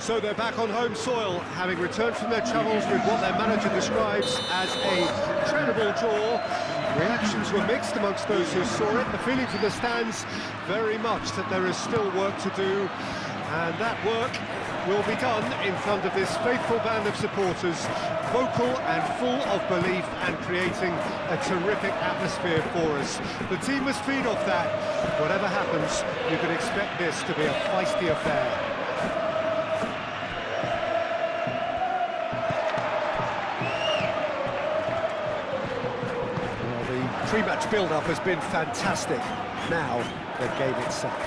So they're back on home soil, having returned from their travels with what their manager describes as a credible draw. Reactions were mixed amongst those who saw it. The feeling from the stands very much that there is still work to do, and that work will be done in front of this faithful band of supporters, vocal and full of belief and creating a terrific atmosphere for us. The team must feed off that. Whatever happens, you can expect this to be a feisty affair. Pre-match build-up has been fantastic. Now, the game itself.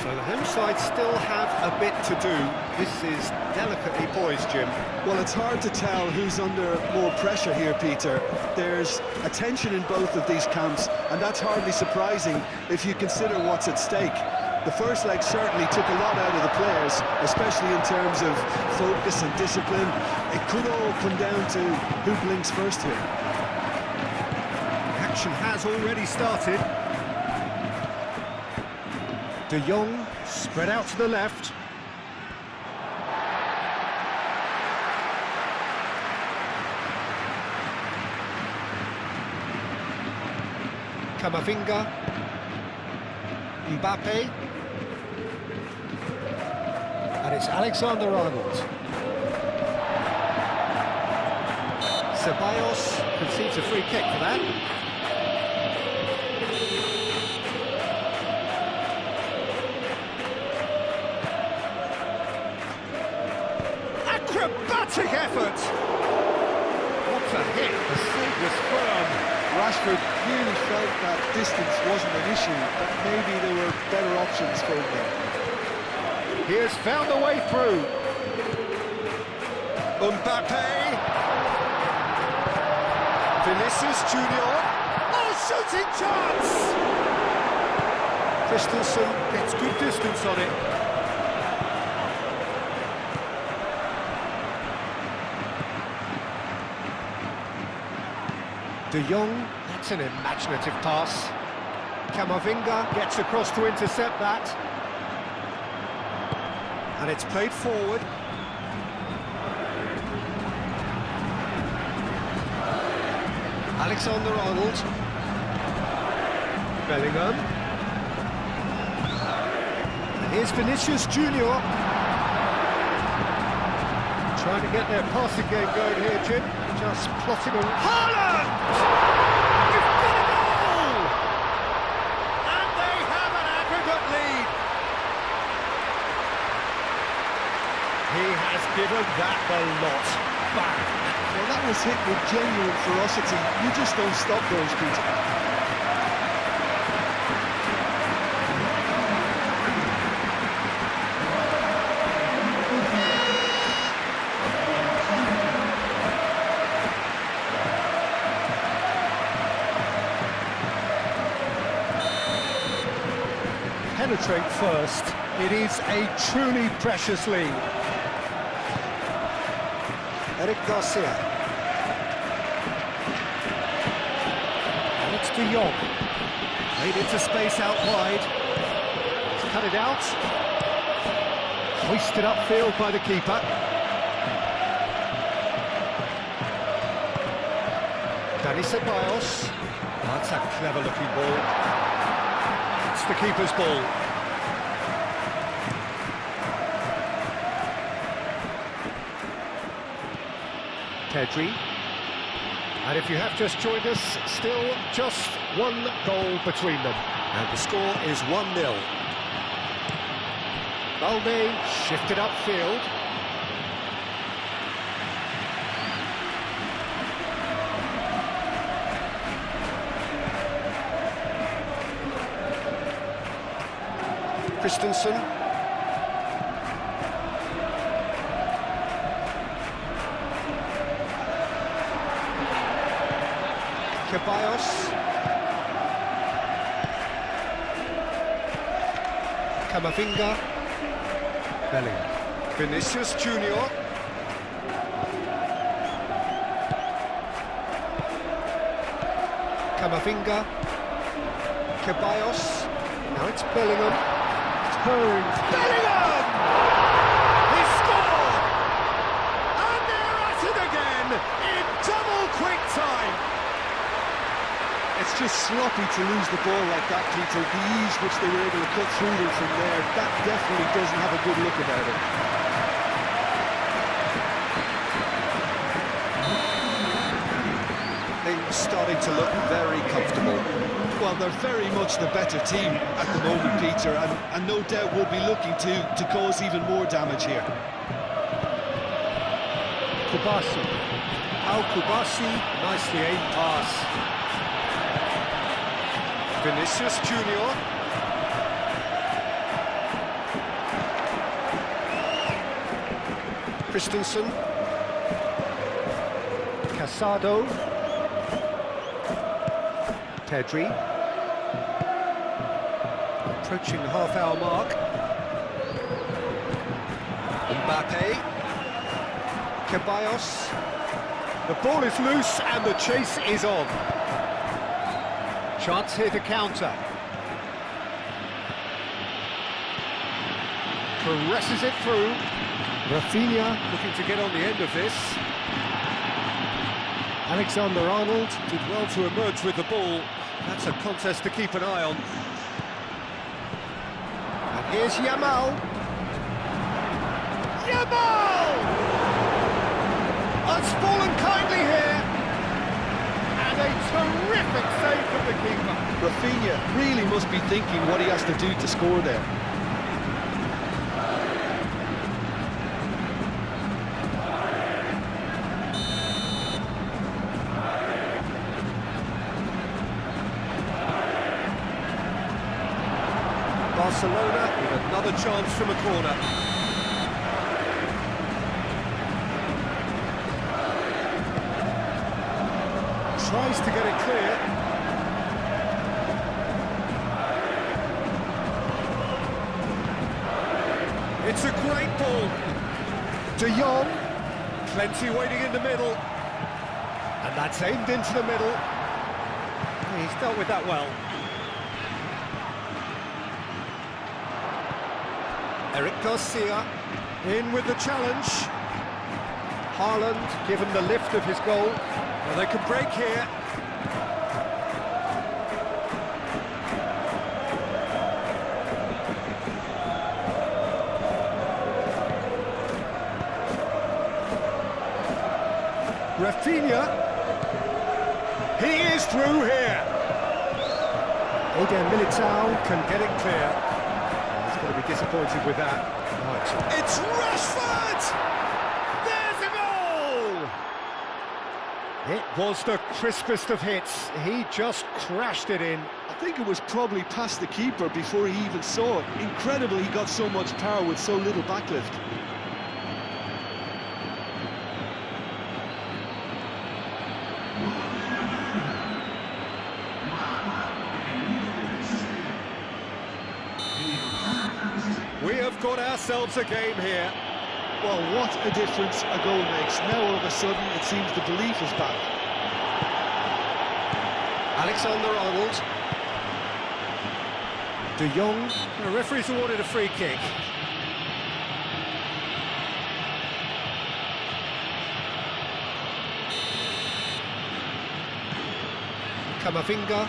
So the home side still have a bit to do. This is delicately poised, Jim. Well, it's hard to tell who's under more pressure here, Peter. There's a tension in both of these camps, and that's hardly surprising if you consider what's at stake. The first leg certainly took a lot out of the players, especially in terms of focus and discipline. It could all come down to who blinks first here. Action has already started. De Jong spread out to the left. Camavinga. Mbappe. And it's Alexander-Arnold. Ceballos concedes a free kick for that. Acrobatic effort! What a hit! The save was firm. Rashford clearly felt that distance wasn't an issue, but maybe there were better options for him there. He has found a way through. Mbappe. Vinicius Junior. Oh, shooting chance! Christensen gets good distance on it. De Jong, that's an imaginative pass. Camavinga gets across to intercept that. And it's played forward. Alexander-Arnold. Bellingham. And here's Vinicius Junior. Trying to get their passing game going here, Jim. Just plotting a... Haaland! You've got a goal! And they have an aggregate lead. He has given that the lot. Bang! Well, that was hit with genuine ferocity. You just don't stop those, Peter. Penetrate first. It is a truly precious lead. Eric Garcia. And it's De Jong. Made into space out wide. He's cut it out. Hoisted upfield by the keeper. Dani Ceballos. That's a clever looking ball. It's the keeper's ball. Pedri. And if you have just joined us, still just one goal between them. And the score is 1-0. Balde shifted upfield. Christensen. Ceballos. Camavinga. Bellingham. Vinicius Junior. Camavinga. Ceballos. Now it's Bellingham. turns. Bellingham! He scored! And they're at it again in double quick time. It's just sloppy to lose the ball like that, Peter. The ease which they were able to cut through them from there, that definitely doesn't have a good look about it. Things starting to look very comfortable. Well, they're very much the better team at the moment, Peter, and no doubt will be looking to cause even more damage here. Kubasi. Al Kubasi, nicely aimed pass. Vinicius Junior. Christensen. Casado. Pedri. Approaching the half-hour mark. Mbappe. Ceballos. The ball is loose and the chase is on. Chance here to counter. Presses it through. Rafinha looking to get on the end of this. Alexander-Arnold did well to emerge with the ball. That's a contest to keep an eye on. And here's Yamal. Yamal! Unspoilen kindly here. And a terrific save from the keeper. Rafinha really must be thinking what he has to do to score there. Barcelona with another chance from a corner. Tries to get it clear. It's a great ball. De Jong, plenty waiting in the middle. And that's aimed into the middle. He's dealt with that well. Eric Garcia in with the challenge. Haaland given the lift of his goal. Well, they can break here. Rafinha. He is through here. Eder Militao can get it clear. Going to be disappointed with that. Right. It's Rashford! There's a goal! It was the crispest of hits. He just crashed it in. I think it was probably past the keeper before he even saw it. Incredible he got so much power with so little backlift. We have got ourselves a game here. Well, what a difference a goal makes. Now all of a sudden it seems the belief is back. Alexander-Arnold. De Jong. The referee's awarded a free kick. Camavinga.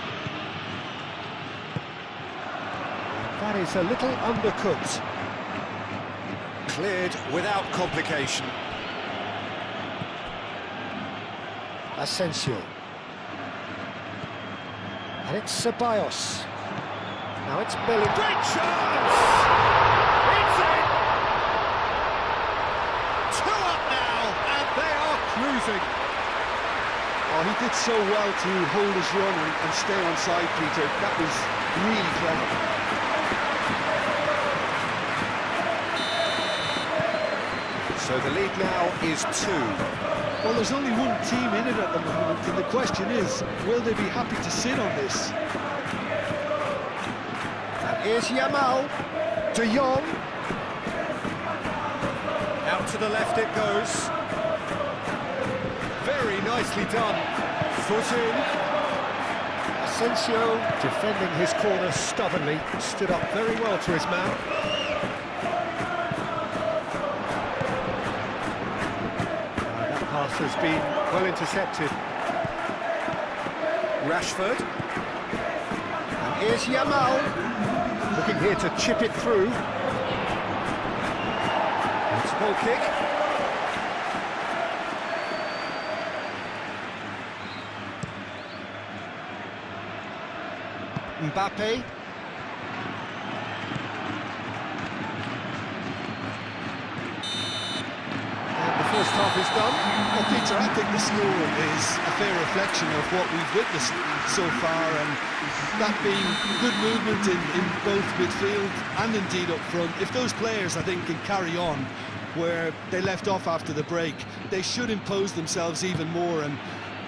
That is a little undercooked. Cleared without complication. Asensio. And it's Ceballos. Now it's Bellingham. Great chance! It's in! 2 up now, and they are cruising. Oh, he did so well to hold his run and stay on side, Peter. That was really clever. So the lead now is 2. Well, there's only one team in it at the moment, and the question is, will they be happy to sit on this? And here's Yamal. De Jong. Out to the left it goes. Very nicely done. Foot in. Asensio defending his corner stubbornly, stood up very well to his man. That pass has been well intercepted. Rashford. And here's Yamal, looking here to chip it through. It's a goal kick. Mbappe. And the first half is done. Well, Peter, I think the score is a fair reflection of what we've witnessed so far, and that being good movement in both midfield and indeed up front. If those players, I think, can carry on where they left off after the break, they should impose themselves even more, and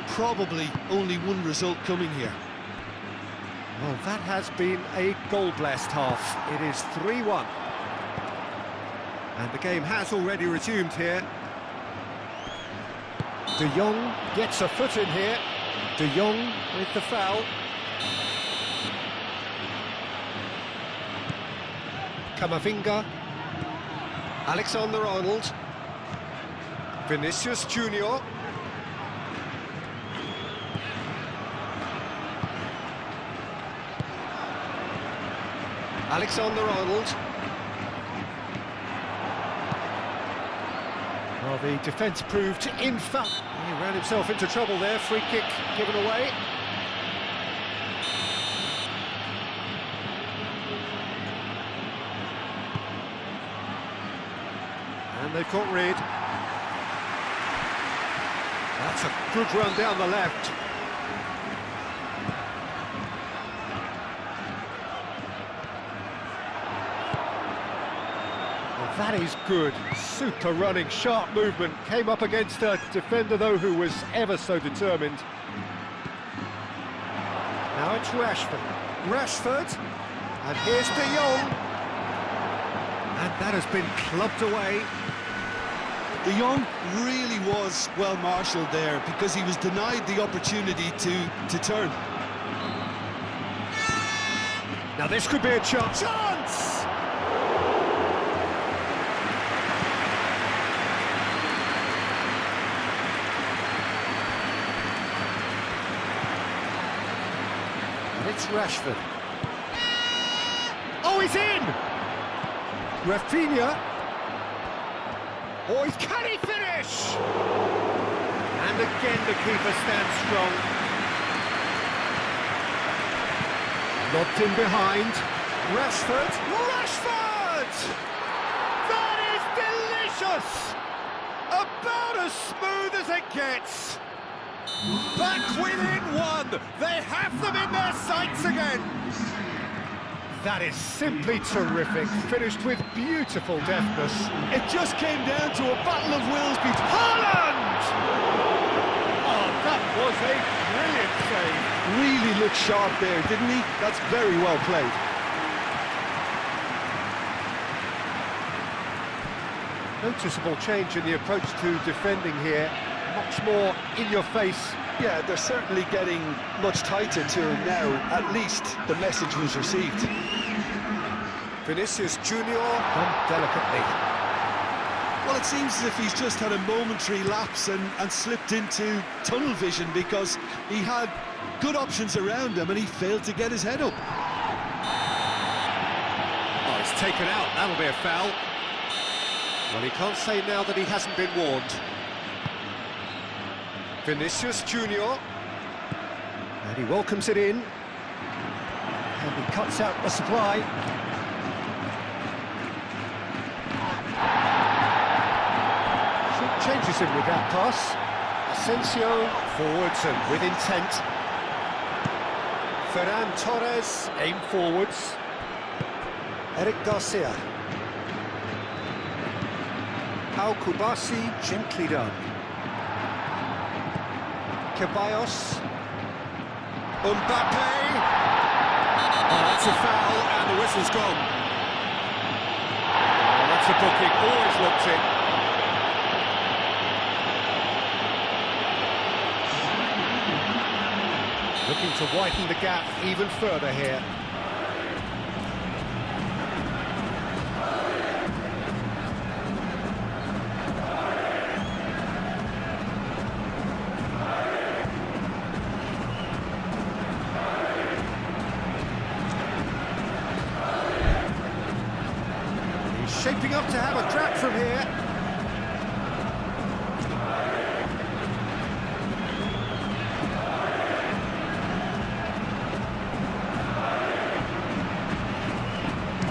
probably only one result coming here. Well, that has been a goal-blessed half. It is 3-1. And the game has already resumed here. De Jong gets a foot in here. De Jong with the foul. Camavinga. Alexander-Arnold. Vinicius Junior. Alexander-Arnold. Well, the defence proved infallible. He ran himself into trouble there. Free kick given away. And they've got rid. That's a good run down the left. That is good, super running, sharp movement, came up against a defender though who was ever so determined. Now it's Rashford, and here's De Jong, and that has been clubbed away. De Jong really was well marshalled there because he was denied the opportunity to turn. Now this could be a chance! It's Rashford. Oh, he's in! Rafinha. Oh, can he finish? And again the keeper stands strong. Lobbed in behind. Rashford. That is delicious! About as smooth as it gets. Back within one! They have them in their sights again! That is simply terrific, finished with beautiful deftness. It just came down to a battle of wills between Haaland! Oh, that was a brilliant save. Really looked sharp there, didn't he? That's very well played. Noticeable change in the approach to defending here. Much more in your face. Yeah, they're certainly getting much tighter to him now. At least the message was received. Vinicius Junior done delicately. Well, it seems as if he's just had a momentary lapse and slipped into tunnel vision because he had good options around him and he failed to get his head up. Oh, it's taken out. That'll be a foul. Well, he can't say now that he hasn't been warned. Vinicius Junior, and he welcomes it in, and he cuts out the supply. She changes him with that pass. Asensio forwards and with intent. Ferran Torres aim forwards. Eric Garcia. Pau Kubasi gently done. Ceballos. Mbappe. Oh, that's a foul, and the whistle's gone. Oh, that's a booking, always looked it. Looking to widen the gap even further here. He's shaping up to have a crack from here.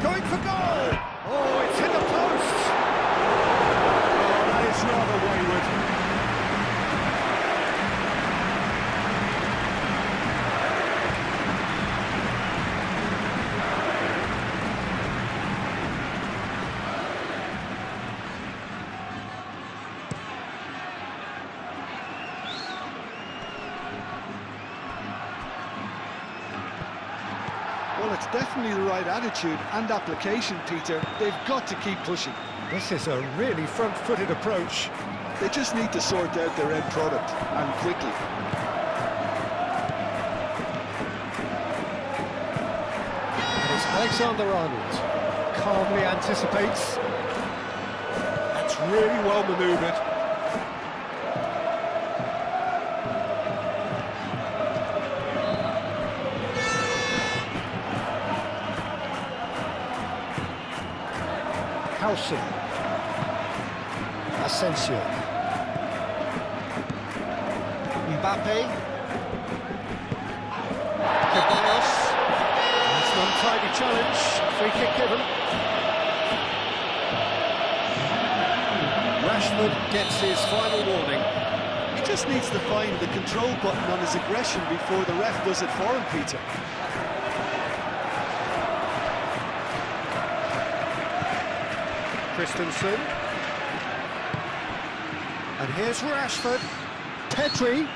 Going for goal! Oh, it's hit the post! Oh, that is rather wayward. Well, it's definitely the right attitude and application, Peter. They've got to keep pushing. This is a really front-footed approach. They just need to sort out their end product, and quickly. And it's Alexander-Arnold. Calmly anticipates. That's really well manoeuvred. Howson. Asensio. Mbappe. Ceballos. That's an untidy challenge. Free kick given. Rashford gets his final warning. He just needs to find the control button on his aggression before the ref does it for him, Peter. Christensen. And here's Rashford. Pedri.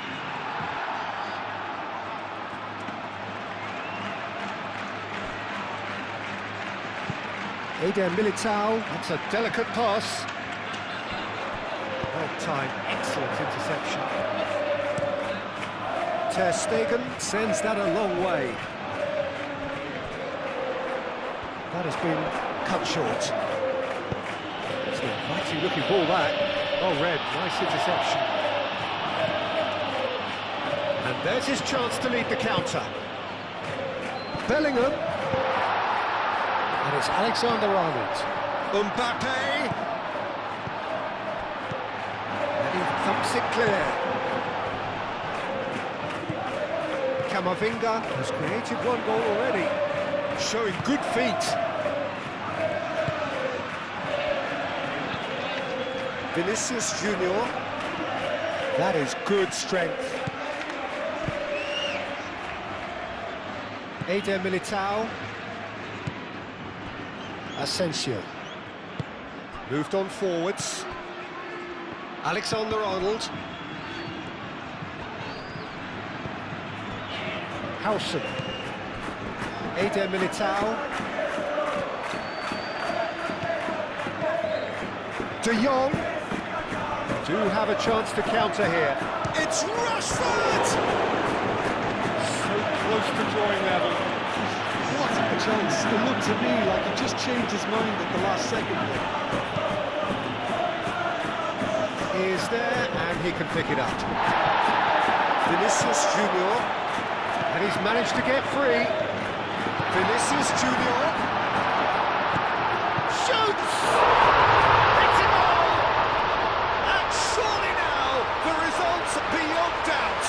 Eder Militao. That's a delicate pass. Well timed, excellent interception. Ter Stegen sends that a long way. That has been cut short. Mighty looking ball that. Oh, Red, nice interception. And there's his chance to lead the counter. Bellingham. And it's Alexander-Arnold. Mbappe. And he thumps it clear. Camavinga has created one goal already, showing good feet. Vinicius Junior. That is good strength. Eder Militao. Asensio. Moved on forwards. Alexander-Arnold. Howson. Eder Militao. De Jong. Do have a chance to counter here. It's Rashford! So close to drawing level. What a chance. It looked to me like he just changed his mind at the last second. He is there, and he can pick it up. Vinicius Junior. And he's managed to get free. Vinicius Junior. Shoots! It's a goal! And surely now, the results are beyond doubt.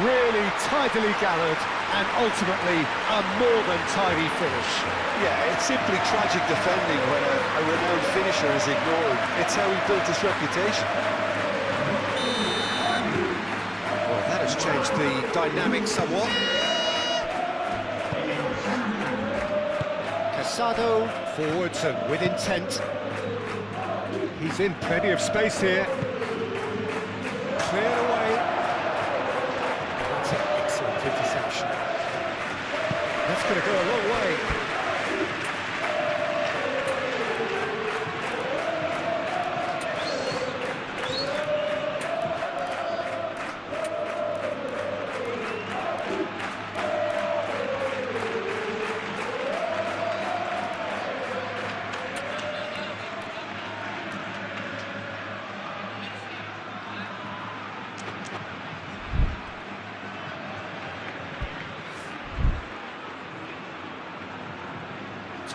Really tidily gathered, and ultimately a more than tidy finish. Yeah, it's simply tragic defending when a renowned finisher is ignored. It's how he built his reputation. Well, that has changed the dynamic somewhat. Casado forwards and with intent. He's in plenty of space here. Cleared away. That's an excellent interception. That's going to go a long way.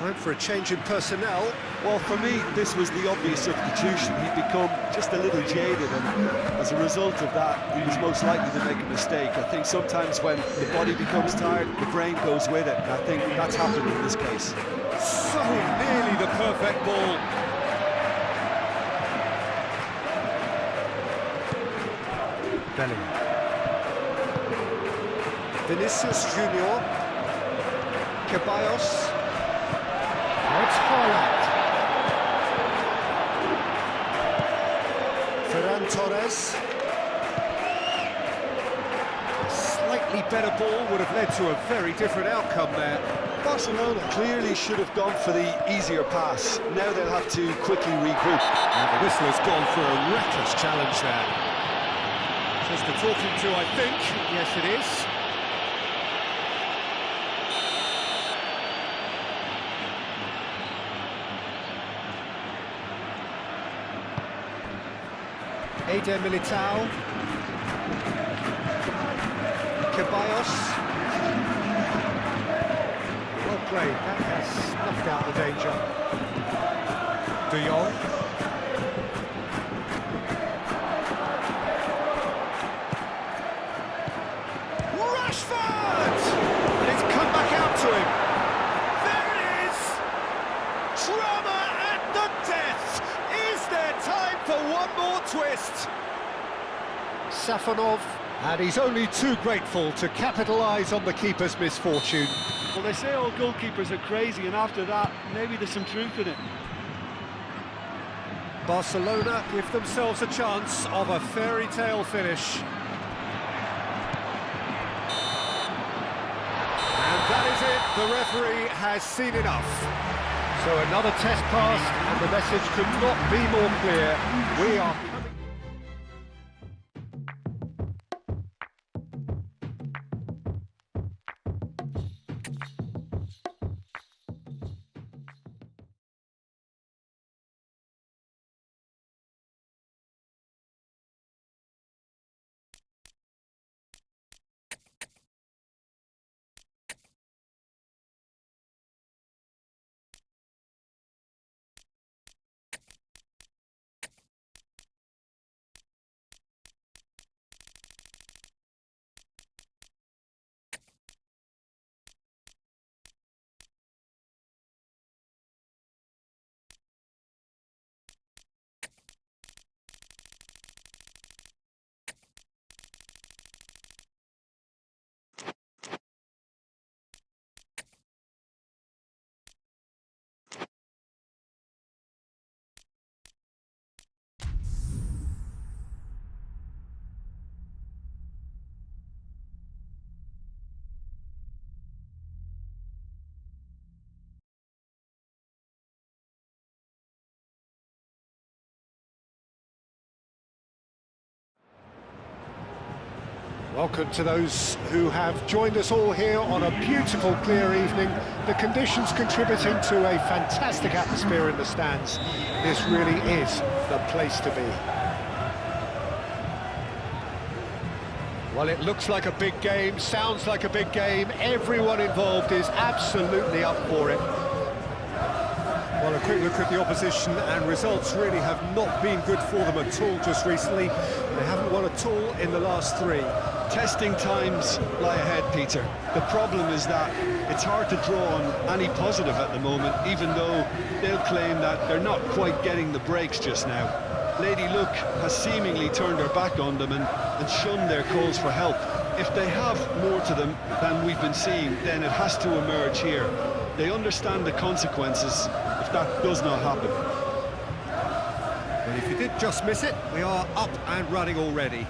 Time for a change in personnel. Well, for me, this was the obvious substitution. He'd become just a little jaded, and as a result of that, he was most likely to make a mistake. I think sometimes when the body becomes tired, the brain goes with it, and I think that's happened in this case. So nearly the perfect ball. Bellingham. Vinicius Junior. Ceballos. Now it's Haaland. Ferran Torres. A slightly better ball would have led to a very different outcome there. Barcelona clearly should have gone for the easier pass. Now they'll have to quickly regroup. And the whistle has gone for a reckless challenge there. Just the talking to, I think. Yes, it is. Eder Militao. Ceballos. Well played, that has snuffed out the danger. De Jong. Rashford! And it's come back out to him. There it is! Drama at the death! Is there time for one more twist? Safonov, and he's only too grateful to capitalise on the keeper's misfortune. Well, they say all goalkeepers are crazy, and after that, maybe there's some truth in it. Barcelona give themselves a chance of a fairy tale finish. And that is it, the referee has seen enough. So another test passed, and the message could not be more clear. We are coming. Welcome to those who have joined us all here on a beautiful, clear evening. The conditions contributing to a fantastic atmosphere in the stands. This really is the place to be. Well, it looks like a big game, sounds like a big game. Everyone involved is absolutely up for it. Well, a quick look at the opposition, and results really have not been good for them at all just recently. They haven't won at all in the last three. Testing times lie ahead, Peter. The problem is that it's hard to draw on any positive at the moment, even though they'll claim that they're not quite getting the breaks just now. Lady Luck has seemingly turned her back on them and shunned their calls for help. If they have more to them than we've been seeing, then it has to emerge here. They understand the consequences if that does not happen. But if you did just miss it, we are up and running already.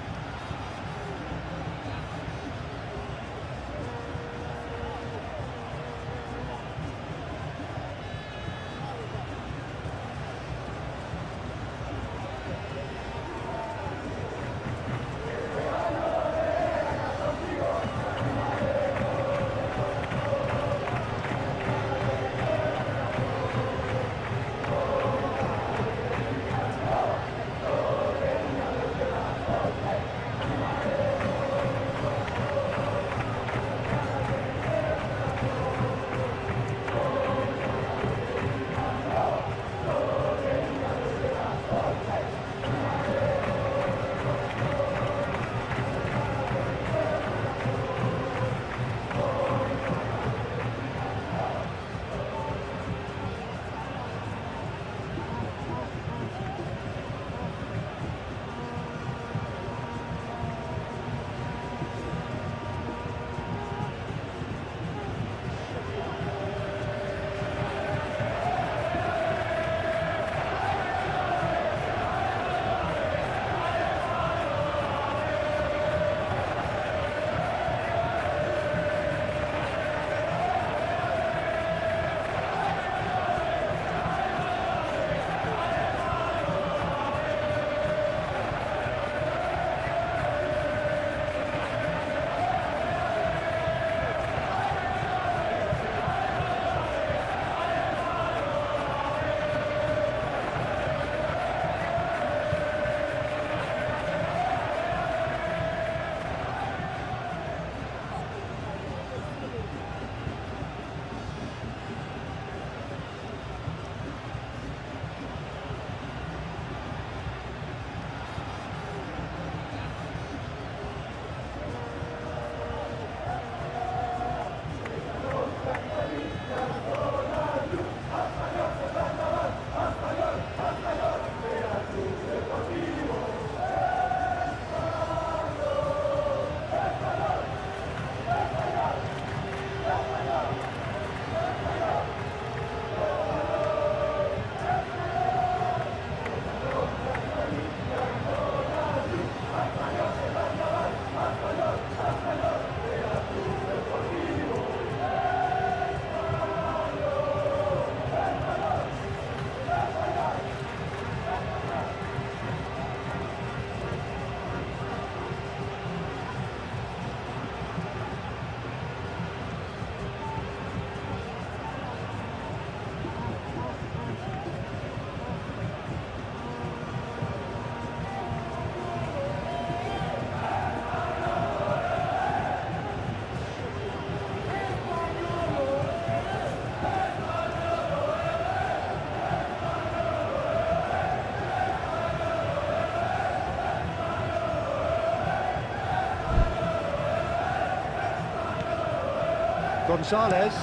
Gonzalez.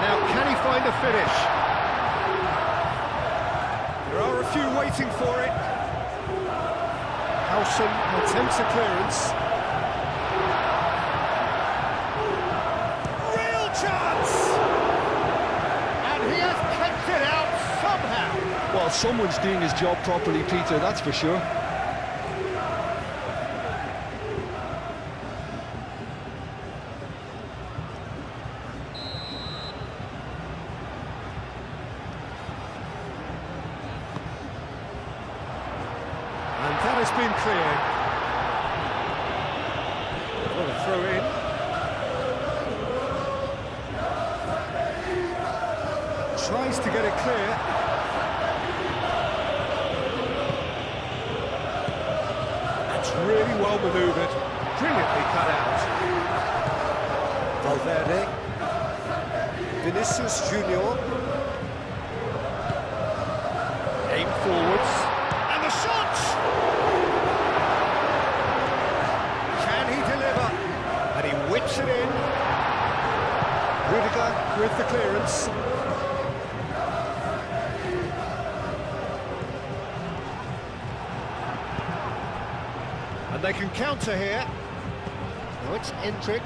Now, can he find a finish? There are a few waiting for it. Howson attempts a clearance. Real chance! And he has kept it out somehow. Well, someone's doing his job properly, Peter, that's for sure. And that has been cleared. What a throw in. Tries to get it clear. That's really well manoeuvred. Brilliantly cut out. Valverde. Vinicius Junior. Aim forwards. And the shot! Can he deliver? And he whips it in. Rudiger with the clearance. And they can counter here. Now it's Endrick.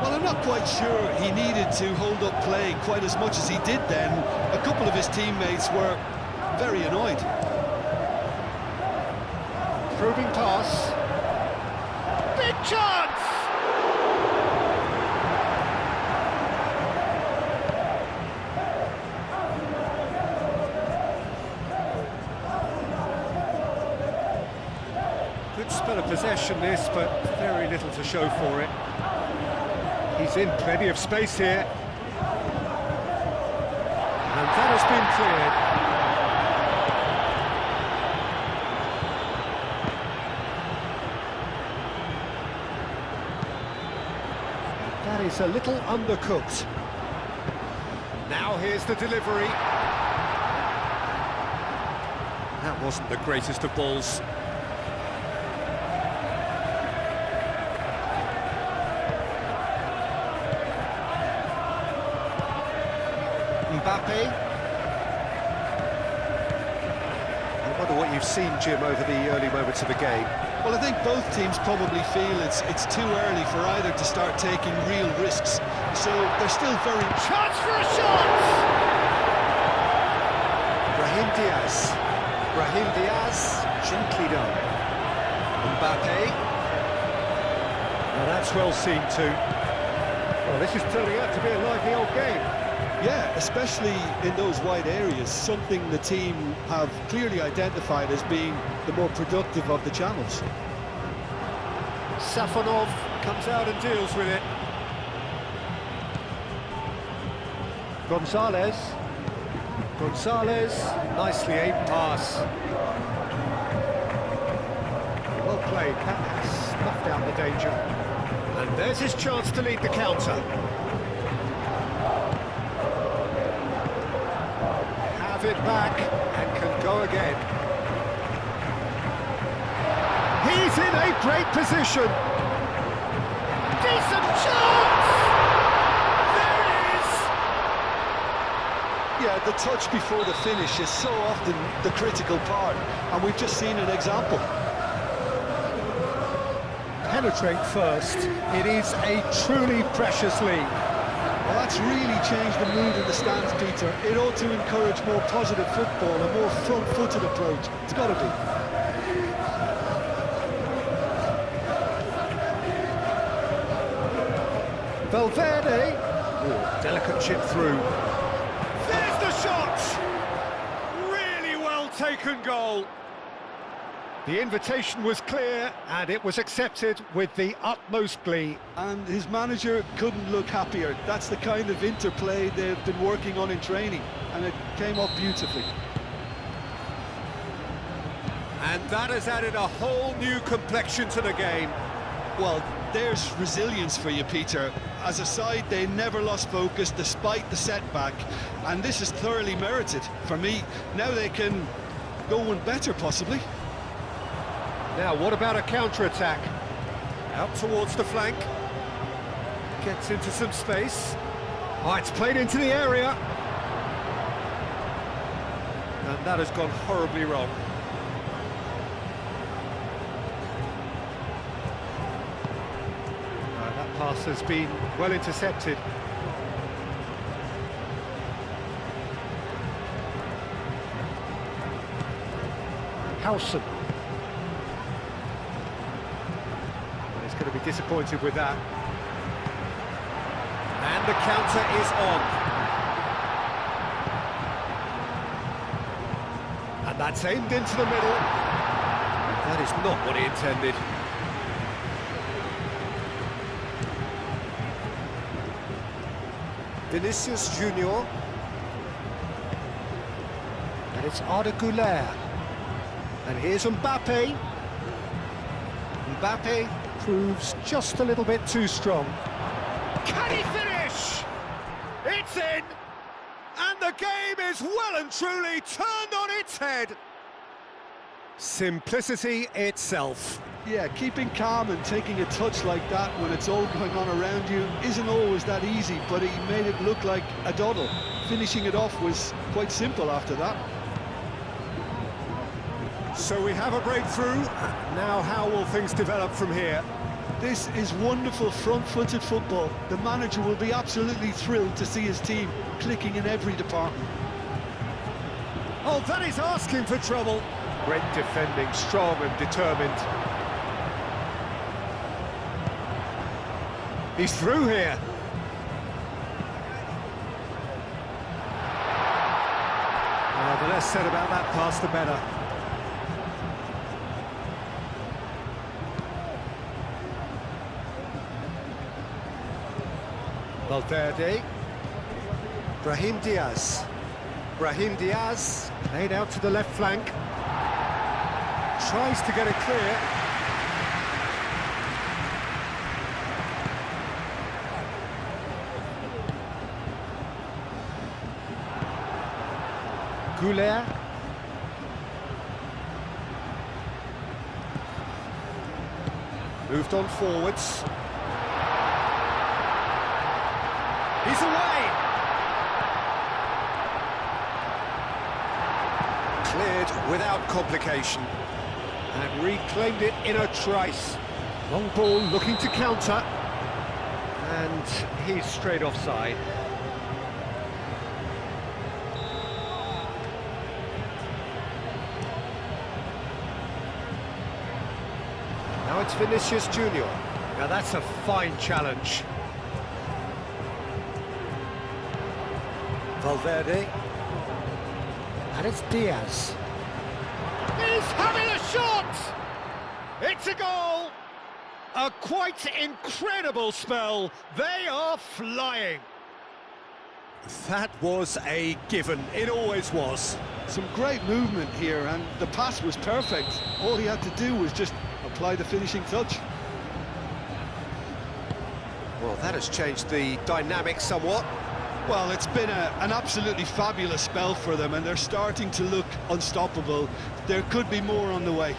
Well, I'm not quite sure he needed to hold up play quite as much as he did then. A couple of his teammates were very annoyed. Probing pass. Big chance! Good spell of possession this, but very little to show for it. He's in plenty of space here. And that has been cleared. That is a little undercooked. Now here's the delivery. That wasn't the greatest of balls. Mbappe. I wonder what you've seen, Jim, over the early moments of the game. Well, I think both teams probably feel it's too early for either to start taking real risks. So they're still very... Chance for a shot! Brahim Diaz. Brahim Diaz, gently done. Mbappe. Now that's well seen too. Well, this is turning out to be a lively old game. Yeah, especially in those wide areas, something the team have clearly identified as being the more productive of the channels. Safonov comes out and deals with it. Gonzalez. Gonzalez, nicely aimed pass. Well played, that has snuffed out the danger. And there's his chance to lead the counter. Have it back and can go again. He's in a great position. Decent chance! There it is! Yeah, the touch before the finish is so often the critical part, and we've just seen an example. Penetrate first. It is a truly precious lead. Well, that's really changed the mood in the stands, Peter. It ought to encourage more positive football, a more front-footed approach. It's got to be. Valverde. Ooh, delicate chip through. There's the shot! Really well taken goal. The invitation was clear and it was accepted with the utmost glee. And his manager couldn't look happier. That's the kind of interplay they've been working on in training, and it came off beautifully. And that has added a whole new complexion to the game. Well, there's resilience for you, Peter. As a side, they never lost focus despite the setback, and this is thoroughly merited for me. Now they can go one better, possibly. Now, what about a counter-attack? Out towards the flank. Gets into some space. Oh, it's played into the area. And that has gone horribly wrong. That pass has been well intercepted. Howson. He's going to be disappointed with that. And the counter is on. And that's aimed into the middle. That is not what he intended. Vinicius Junior. And it's Arda Güler. And here's Mbappe. Mbappe proves just a little bit too strong. Can he finish? It's in! And the game is well and truly turned on its head. Simplicity itself. Yeah, keeping calm and taking a touch like that when it's all going on around you isn't always that easy, but he made it look like a doddle. Finishing it off was quite simple after that. So we have a breakthrough. Now how will things develop from here? This is wonderful front-footed football. The manager will be absolutely thrilled to see his team clicking in every department. Oh, that is asking for trouble. Great defending, strong and determined. He's through here. The less said about that pass, the better. Valverde. Brahim Diaz. Brahim Diaz played out to the left flank. Tries to get it clear. Güler. Moved on forwards. He's away! Cleared without complication. And reclaimed it in a trice. Long ball looking to counter. And he's straight offside. Now it's Vinicius Junior. Now that's a fine challenge. Valverde. And it's Diaz. He's having a shot! It's a goal! A quite incredible spell. They are flying. That was a given. It always was. Some great movement here, and the pass was perfect. All he had to do was just apply the finishing touch. Well, that has changed the dynamic somewhat. Well, it's been an absolutely fabulous spell for them, and they're starting to look unstoppable. There could be more on the way.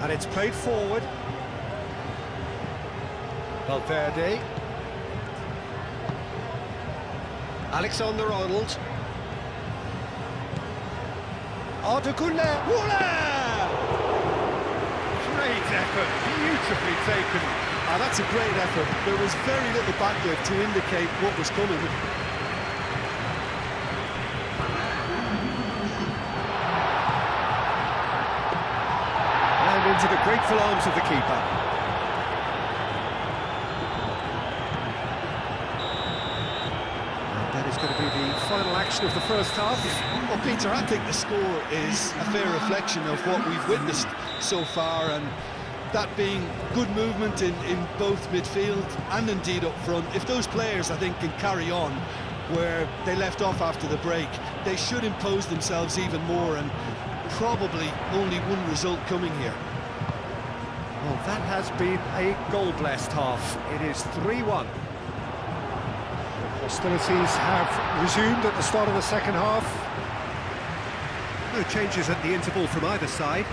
And it's played forward. Valverde. Alexander-Arnold. Arda Güler. Great effort, beautifully taken. That's a great effort. There was very little backlift to indicate what was coming. And into the grateful arms of the keeper. And that is going to be the final action of the first half. Well, Peter, I think the score is a fair reflection of what we've witnessed so far, and that being good movement in both midfield and indeed up front. If those players, I think, can carry on, where they left off after the break. They should impose themselves even more, and probably only one result coming here. Well, that has been a goal-blessed half. It is 3-1. Hostilities have resumed at the start of the second half. No changes at the interval from either side.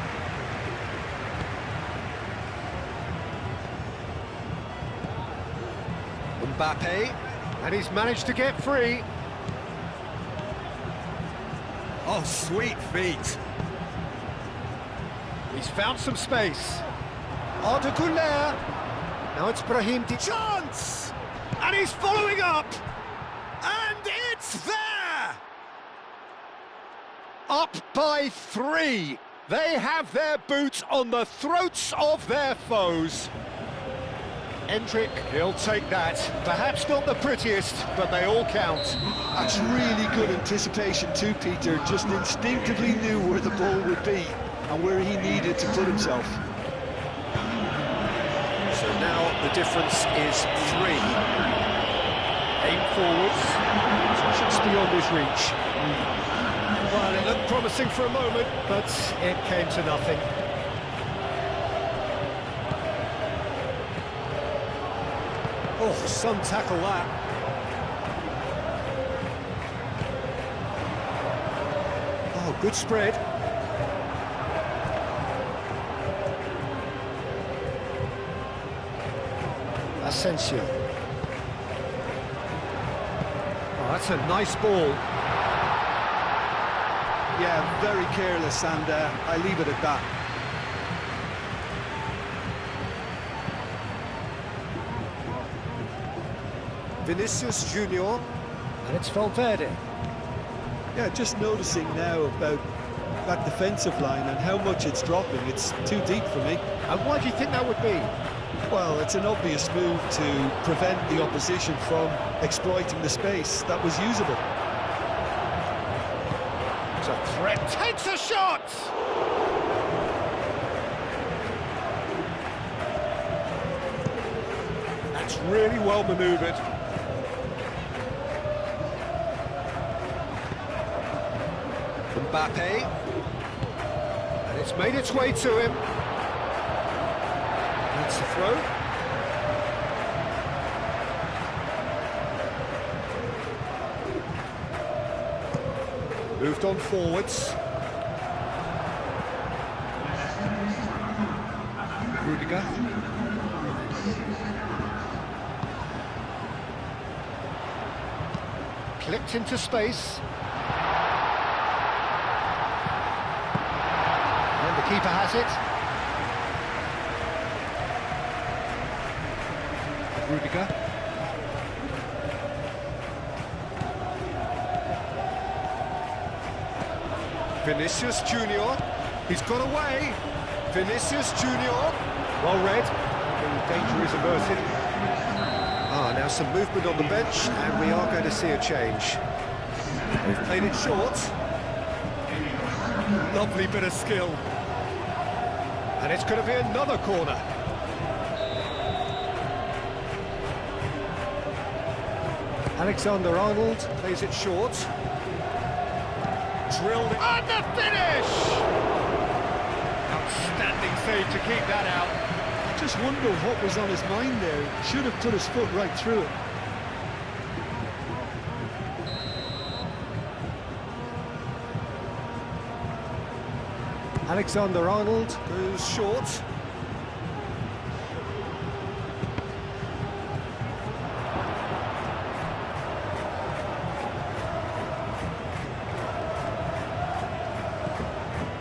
Mbappe, and he's managed to get free. Oh, sweet feet. He's found some space. Arda Güler. Now it's Brahim Di chance! And he's following up! And it's there! Up by 3. They have their boots on the throats of their foes. Endrick, he'll take that. Perhaps not the prettiest, but they all count. That's really good anticipation too, Peter. Just instinctively knew where the ball would be and where he needed to put himself. So now the difference is 3. Aim forwards, just beyond his reach. Well, it looked promising for a moment, but it came to nothing. Oh, some tackle that. Oh, good spread. Asensio. Oh, that's a nice ball. Yeah, very careless, and I leave it at that. Vinicius Junior, and it's Valverde. Yeah, just noticing now about that defensive line and how much it's dropping. It's too deep for me. And why do you think that would be? Well, it's an obvious move to prevent the opposition from exploiting the space that was usable. It's a threat, takes a shot! That's really well manoeuvred. Mbappe, and it's made its way to him. That's the throw. Moved on forwards. Rudiger. Clipped into space. The keeper has it. Rudiger. Vinicius Junior. He's got away. Vinicius Junior. Well read. The danger is averted. Now some movement on the bench, and we are going to see a change. They've played it short. Lovely bit of skill. And it's going to be another corner. Alexander-Arnold plays it short. Drilled it. And the finish! Outstanding save to keep that out. Just wonder what was on his mind there. Should have put his foot right through it. Alexander-Arnold goes short.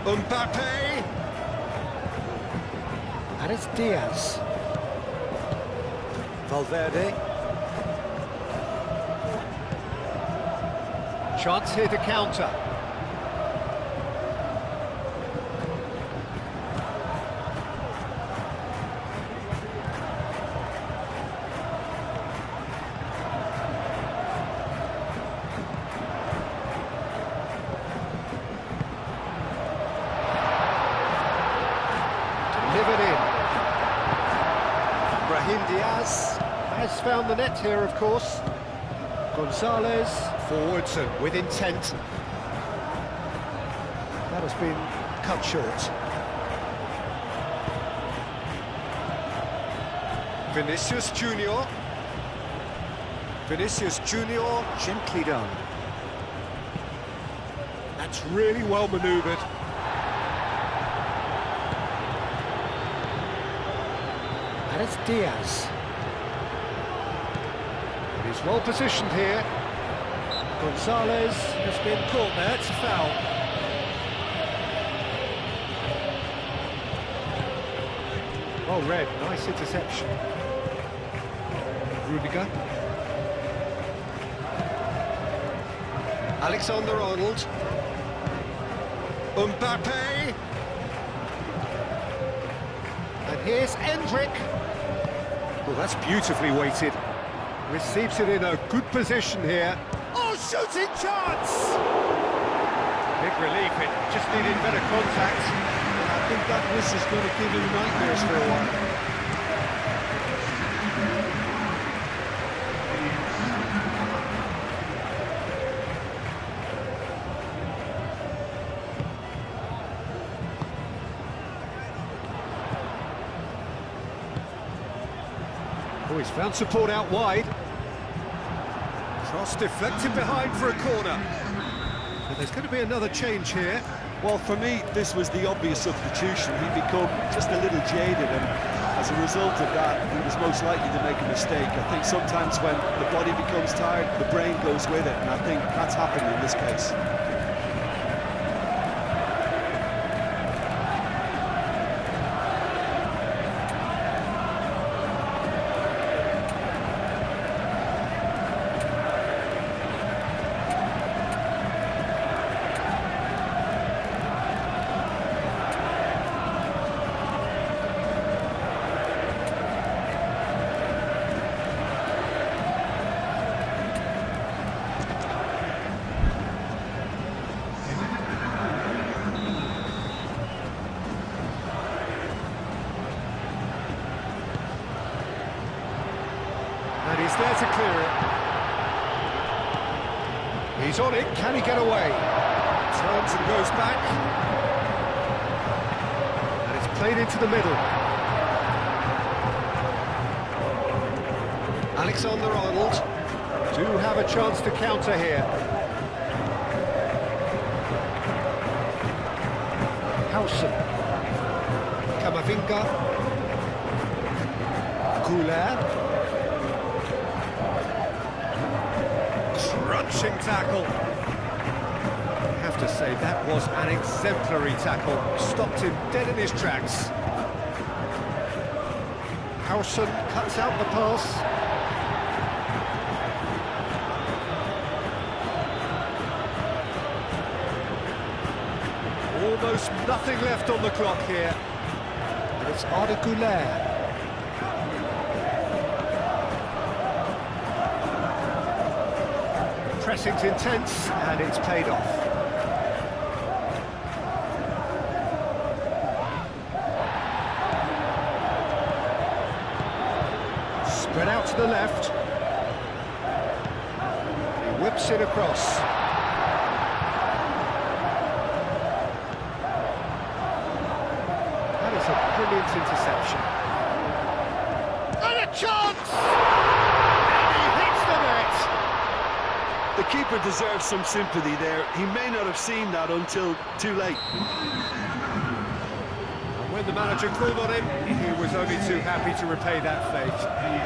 Mbappe! And it's Diaz. Valverde. Chance here to counter. Delivered in. Brahim Diaz has found the net here, of course. Gonzalez, forwards and with intent. That has been cut short. Vinicius Junior. Vinicius Junior, gently done. That's really well manoeuvred. And it's Diaz. He's well positioned here. Gonzalez has been caught there, it's a foul. Well read, nice interception. Rudiger. Alexander-Arnold. Mbappe. And here's Endrick. Well, that's beautifully weighted. Receives it in a good position here. Oh, shooting chance! Big relief, it just needed better contact. I think that whistle's going to give him nightmares for a while. Oh, he's found support out wide. Cross deflected behind for a corner. And there's going to be another change here. Well, for me, this was the obvious substitution. He'd become just a little jaded, and as a result of that, he was most likely to make a mistake. I think sometimes when the body becomes tired, the brain goes with it, and I think that's happened in this case. And he's there to clear it. He's on it, can he get away? Turns and goes back. And it's played into the middle. Alexander-Arnold do have a chance to counter here. Howson. Camavinga. Goulet. Crunching tackle. I have to say, that was an exemplary tackle. Stopped him dead in his tracks. Howson cuts out the pass. Almost nothing left on the clock here. And it's Arda Güler. Pressing's intense, and it's paid off. Spread out to the left. He whips it across. That is a brilliant interception. And a chance! And he hits the net! The keeper deserves some sympathy there. He may not have seen that until too late. And when the manager called on him, he was only too happy to repay that fate.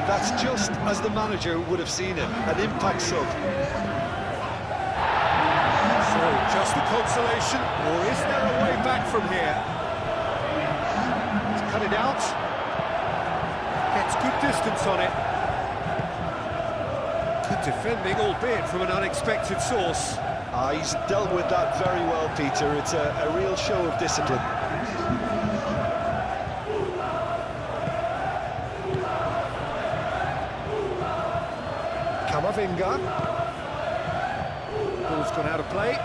That's just as the manager would have seen it, an impact sub. So, just a consolation, or is there a way back from here? He's cut it out. Gets good distance on it. Good defending, albeit from an unexpected source. He's dealt with that very well, Peter. It's a real show of discipline. Camavinga. Ball's gone out of play.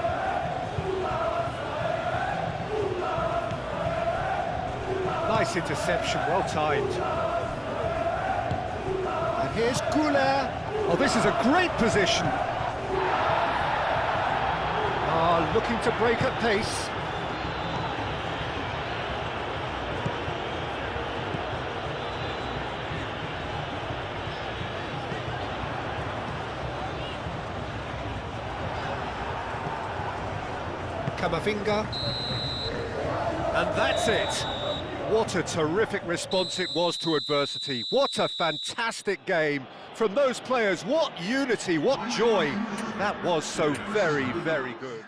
Nice interception, well timed. And here's Goulet. Oh, this is a great position. Looking to break at pace. Camavinga. And that's it. What a terrific response it was to adversity. What a fantastic game from those players. What unity, what joy. That was so very, very good.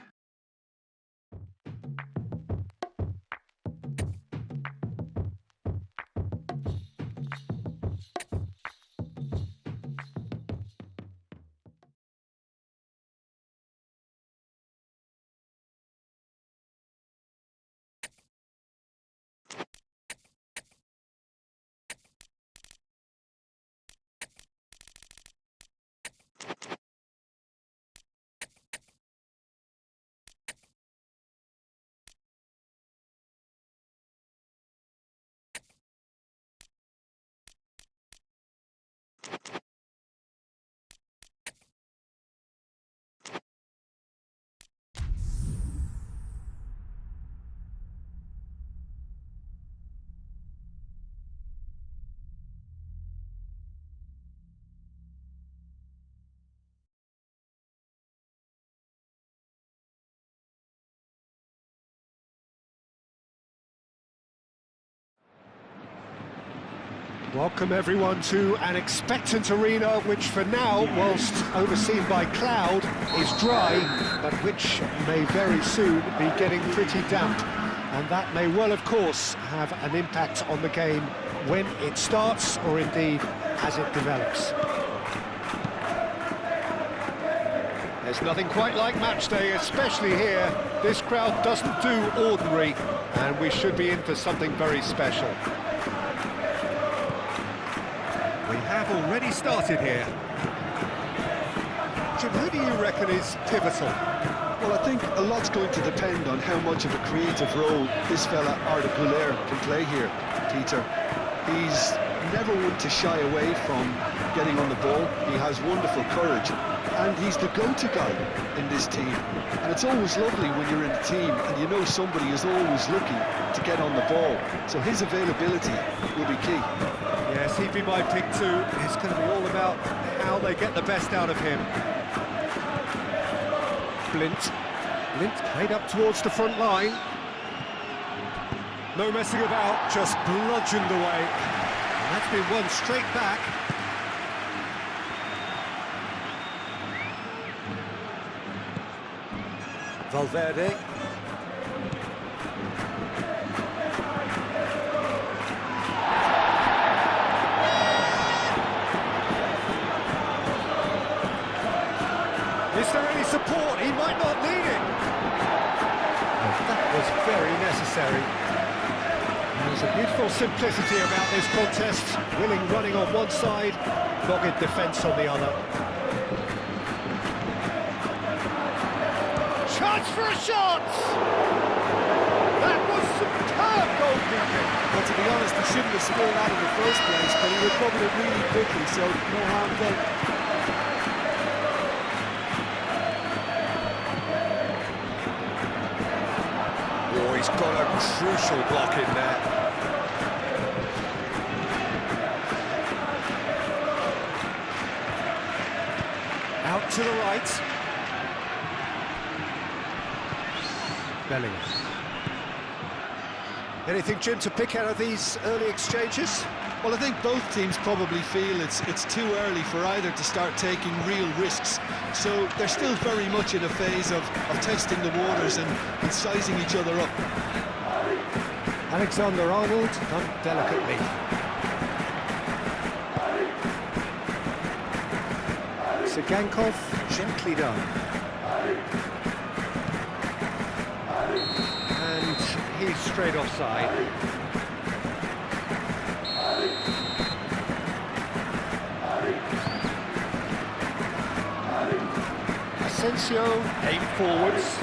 Welcome everyone to an expectant arena which for now, whilst overseen by cloud, is dry, but which may very soon be getting pretty damp. And that may well, of course, have an impact on the game when it starts, or indeed as it develops. There's nothing quite like match day, especially here. This crowd doesn't do ordinary, and we should be in for something very special. We have already started here. Jim, who do you reckon is pivotal? Well, I think a lot's going to depend on how much of a creative role this fella Arda Güler can play here, Peter. He's never one to shy away from getting on the ball. He has wonderful courage, and he's the go-to guy in this team. And it's always lovely when you're in a team and you know somebody is always looking to get on the ball. So his availability will be key. Yes, he'd be my pick too. It's going to be all about how they get the best out of him. Blind played up towards the front line. No messing about, just bludgeoned away. And that's been won straight back. Valverde. Is there any support? He might not need it. And that was very necessary. There's a beautiful simplicity about this contest. Willing running on one side, dogged defence on the other. Chance for a shot! That was superb goalkeeping. But to be honest, he shouldn't have scored that in the first place, but he recovered it really quickly, so no harm done. Oh, he's got a crucial block in there. Out to the right. Bellingham. Anything, Jim, to pick out of these early exchanges? Well, I think both teams probably feel it's too early for either to start taking real risks. So they're still very much in a phase of testing the waters and sizing each other up. Alexander-Arnold done delicately. Tsygankov gently done. And he's straight offside. Asensio aimed forwards.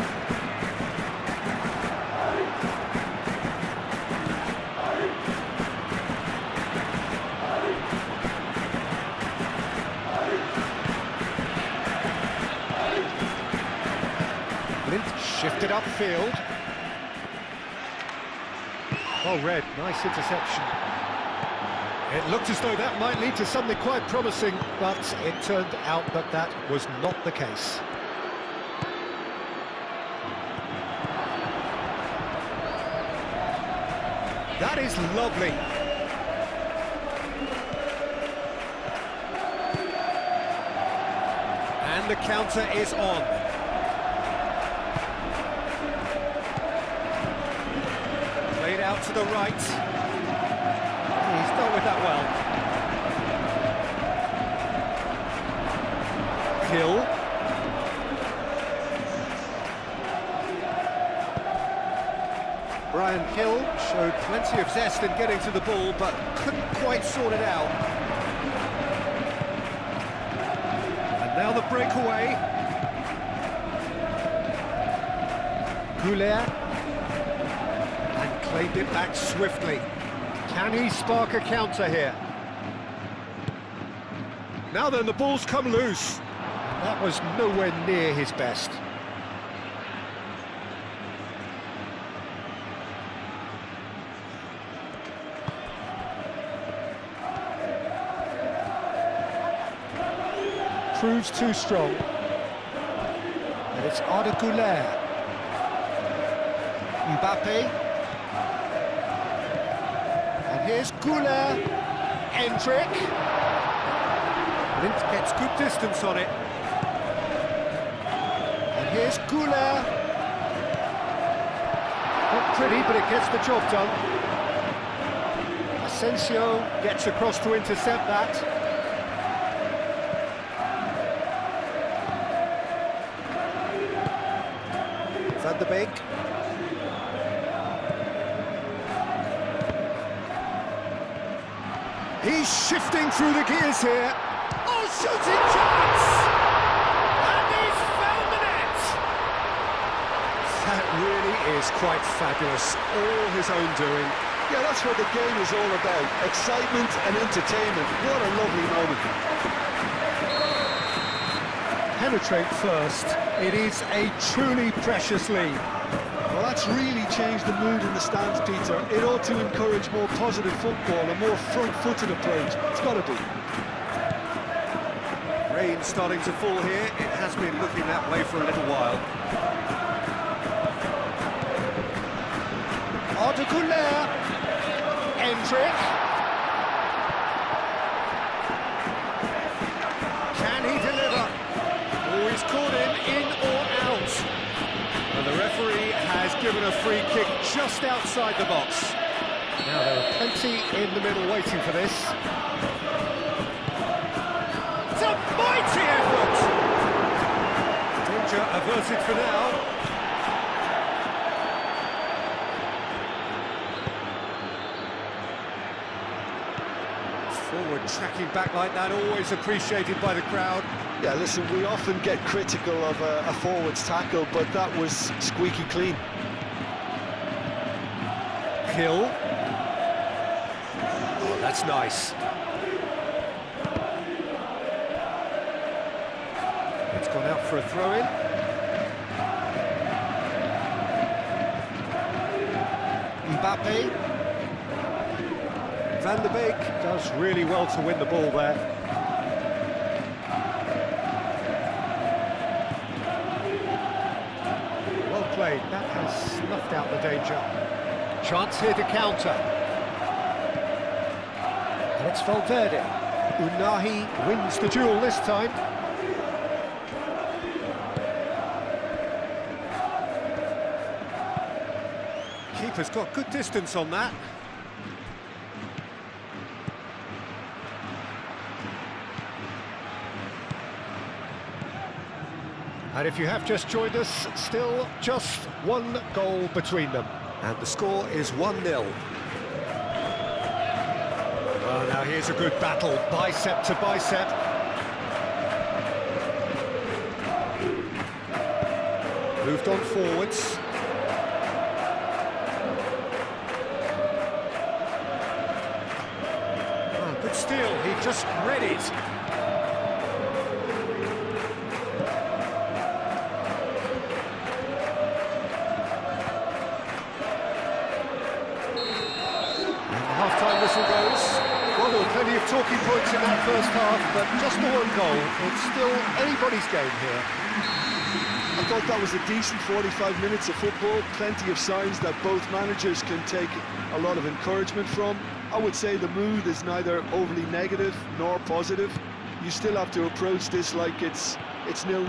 Blind shifted upfield. Well read, nice interception. It looked as though that might lead to something quite promising, but it turned out that that was not the case. That is lovely. And the counter is on. Played out to the right. He's dealt with that well. Hill. Brian Hill showed plenty of zest in getting to the ball, but couldn't quite sort it out. And now the breakaway. Goulet. And claimed it back swiftly. Can he spark a counter here? Now then, the ball's come loose. That was nowhere near his best. Proves too strong. And it's Arda Güler. Mbappe. And here's Güler. Endrick. Lint gets good distance on it. And here's Güler. Not pretty, but it gets the job done. Asensio gets across to intercept that. Van de Beek. He's shifting through the gears here. Oh, shooting chance! And he's found the net! That really is quite fabulous. All his own doing. Yeah, that's what the game is all about. Excitement and entertainment. What a lovely moment. Penetrate first. It is a truly precious lead. Well, that's really changed the mood in the stands, Peter. It ought to encourage more positive football, a more front-footed approach. It's got to be. Rain starting to fall here. It has been looking that way for a little while. Arda Güler. Endrick. Can he deliver? Oh, he's caught him in or out. And the referee has given a free kick just outside the box. Now there are plenty in the middle waiting for this. It's a mighty effort! Danger averted for now. Forward tracking back like that, always appreciated by the crowd. Yeah, listen, we often get critical of a forward's tackle, but that was squeaky clean. Hill. Oh, that's nice. It's gone out for a throw-in. Mbappe. Van de Beek does really well to win the ball there. Well played, that has snuffed out the danger. Chance here to counter. And it's Valverde. Unahi wins the duel this time. Keeper's got good distance on that. And if you have just joined us, still just one goal between them. And the score is 1-0. Well, now here's a good battle, bicep to bicep. Moved on forwards. Oh, good steal, he just read it. of talking points in that first half, but just the one goal. It's still anybody's game here. I thought that was a decent 45 minutes of football, plenty of signs that both managers can take a lot of encouragement from. I would say the mood is neither overly negative nor positive. You still have to approach this like it's 0-0.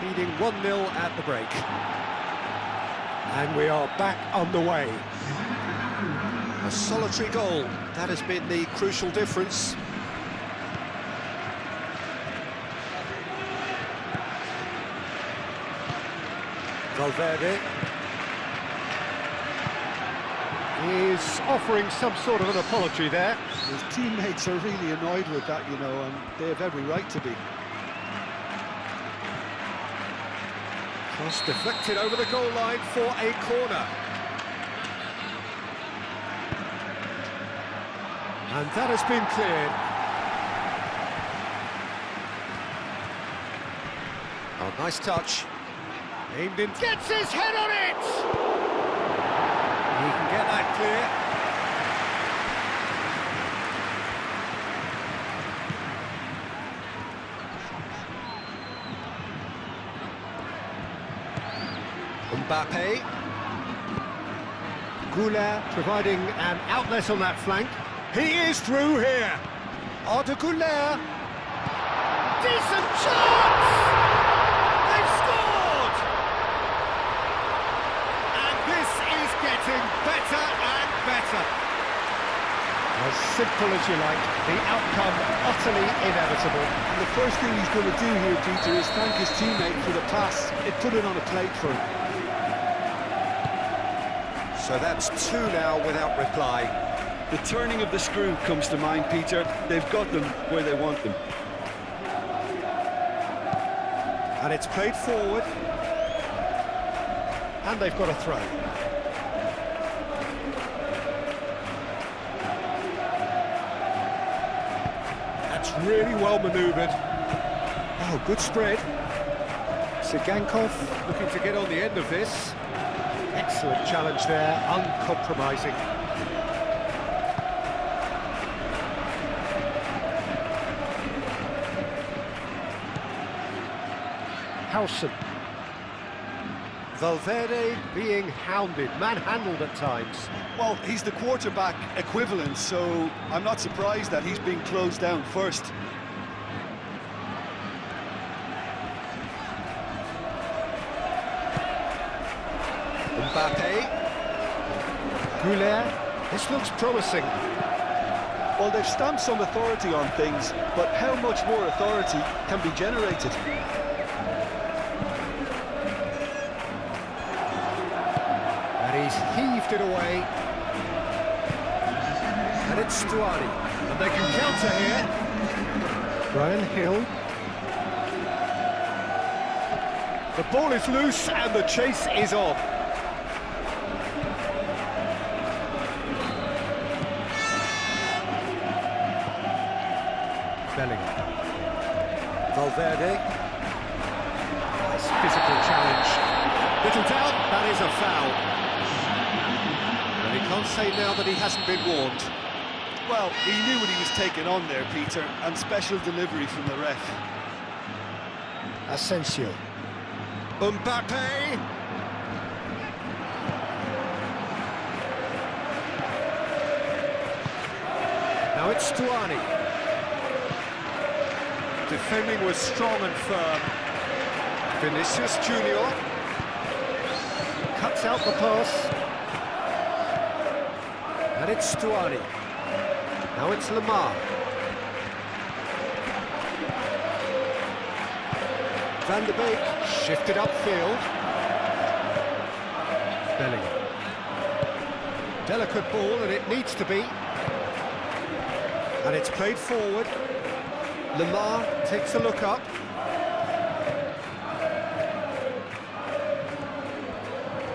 Leading 1-0 at the break. And we are back underway. A solitary goal, that has been the crucial difference. Valverde is offering some sort of an apology there. His teammates are really annoyed with that, you know, and they have every right to be. Cross deflected over the goal line for a corner. And that has been cleared. Oh, nice touch. Aimed in. Gets his head on it! He can get that clear. Mbappe. Goulet providing an outlet on that flank. He is through here. Arda Goulet. Decent chance! They've scored! And this is getting better and better. As simple as you like, the outcome utterly inevitable. And the first thing he's going to do here, Peter, is thank his teammate for the pass. It put it on a plate for him. So that's two now without reply. The turning of the screw comes to mind, Peter. They've got them where they want them. And it's played forward. And they've got a throw. That's really well manoeuvred. Oh, good spread. Sigankov looking to get on the end of this. Excellent challenge there, uncompromising. Howson. Valverde being hounded, manhandled at times. Well, he's the quarterback equivalent, so I'm not surprised that he's being closed down first. Mbappe. Goulet. This looks promising. Well, they've stamped some authority on things, but how much more authority can be generated? And he's heaved it away. And it's Stuani. And they can counter here. Brian Hill. The ball is loose and the chase is on. Bellingham. Valverde. Nice physical challenge. Little doubt, that is a foul. But he can't say now that he hasn't been warned. Well, he knew what he was taking on there, Peter, and special delivery from the ref. Asensio. Mbappe. Now it's Stuani. Defending was strong and firm. Vinicius Junior cuts out the pass. And it's Stuani. Now it's Lemar. Van der Beek shifted upfield. Bellingham. Delicate ball, and it needs to be. And it's played forward. Lemar takes a look up.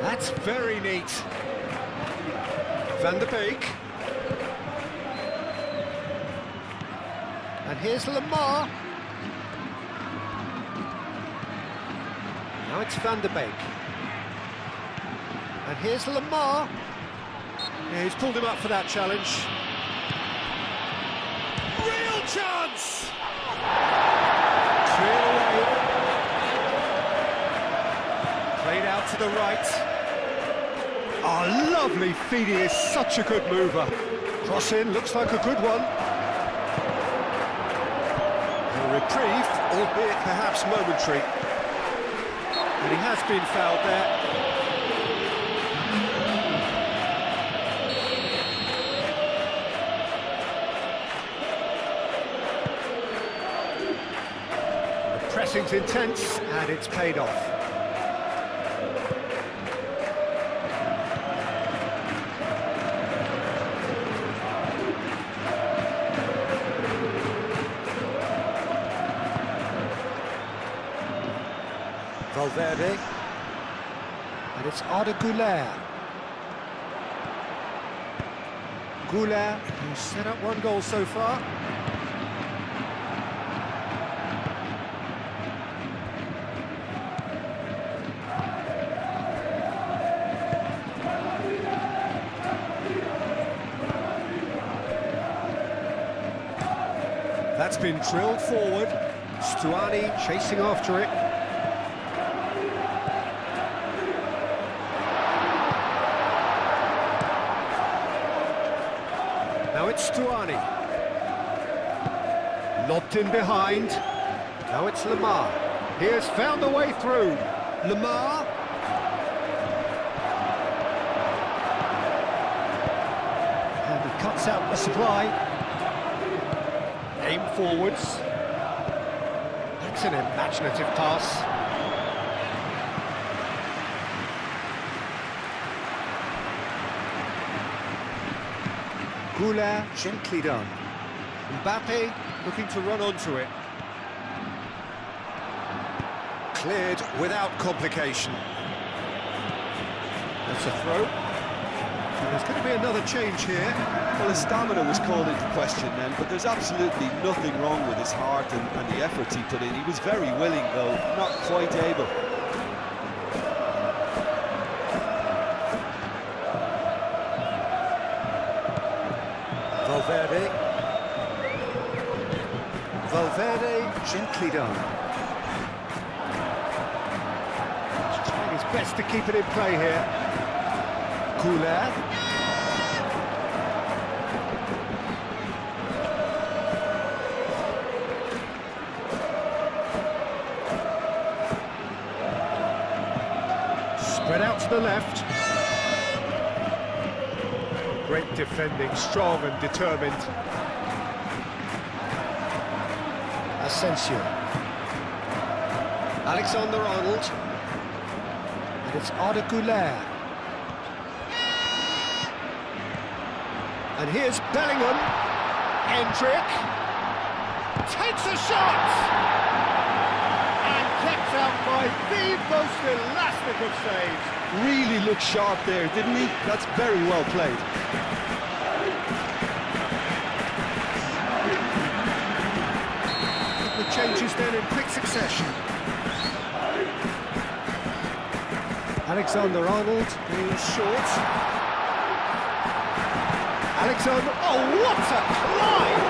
That's very neat. Van der Beek. And here's Lemar. Now it's Van der Beek. And here's Lemar. Yeah, he's pulled him up for that challenge. chance! Cleared away. Played out to the right. Oh, lovely feed, he is such a good mover. Cross in, looks like a good one. A reprieve, albeit perhaps momentary. And he has been fouled there. The pressing's intense, and it's paid off. Valverde, and it's Arda Güler. Güler, who's set up one goal so far. That's been drilled forward. Stuani chasing after it. Now it's Stuani. Lobbed in behind. Now it's Lemar. He has found a way through. Lemar. And he cuts out the supply. Aim forwards. That's an imaginative pass. Güler, gently done. Mbappe looking to run onto it. Cleared without complication. That's a throw. And there's going to be another change here. Well, his stamina was called into question then, but there's absolutely nothing wrong with his heart and the efforts he put in. He was very willing, though, not quite able. Valverde. Valverde, gently done. He's trying his best to keep it in play here. Güler. Spread out to the left. Great defending, strong and determined. Asensio. Alexander-Arnold. And it's Arda Güler. And here's Bellingham. Hendrick. Takes a shot! And kept out by the most elastic of saves. Really looked sharp there, didn't he? That's very well played. The changes then in quick succession. Alexander-Arnold is short. Alexander, oh what a climb!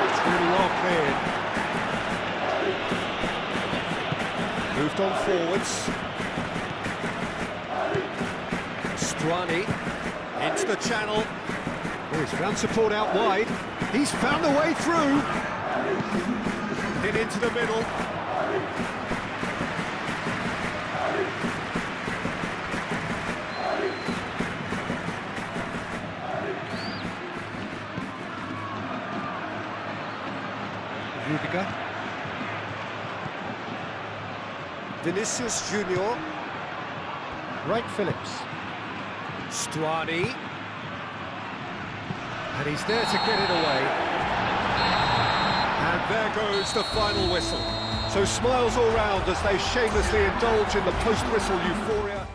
It's really well cleared. Moved on forwards. Stuani into the channel. Oh, he's found support out wide. He's found a way through. In into the middle. Rudiger. Vinicius Junior. Right Phillips. Stuani. And he's there to get it away. And there goes the final whistle. So smiles all round as they shamelessly indulge in the post-whistle euphoria.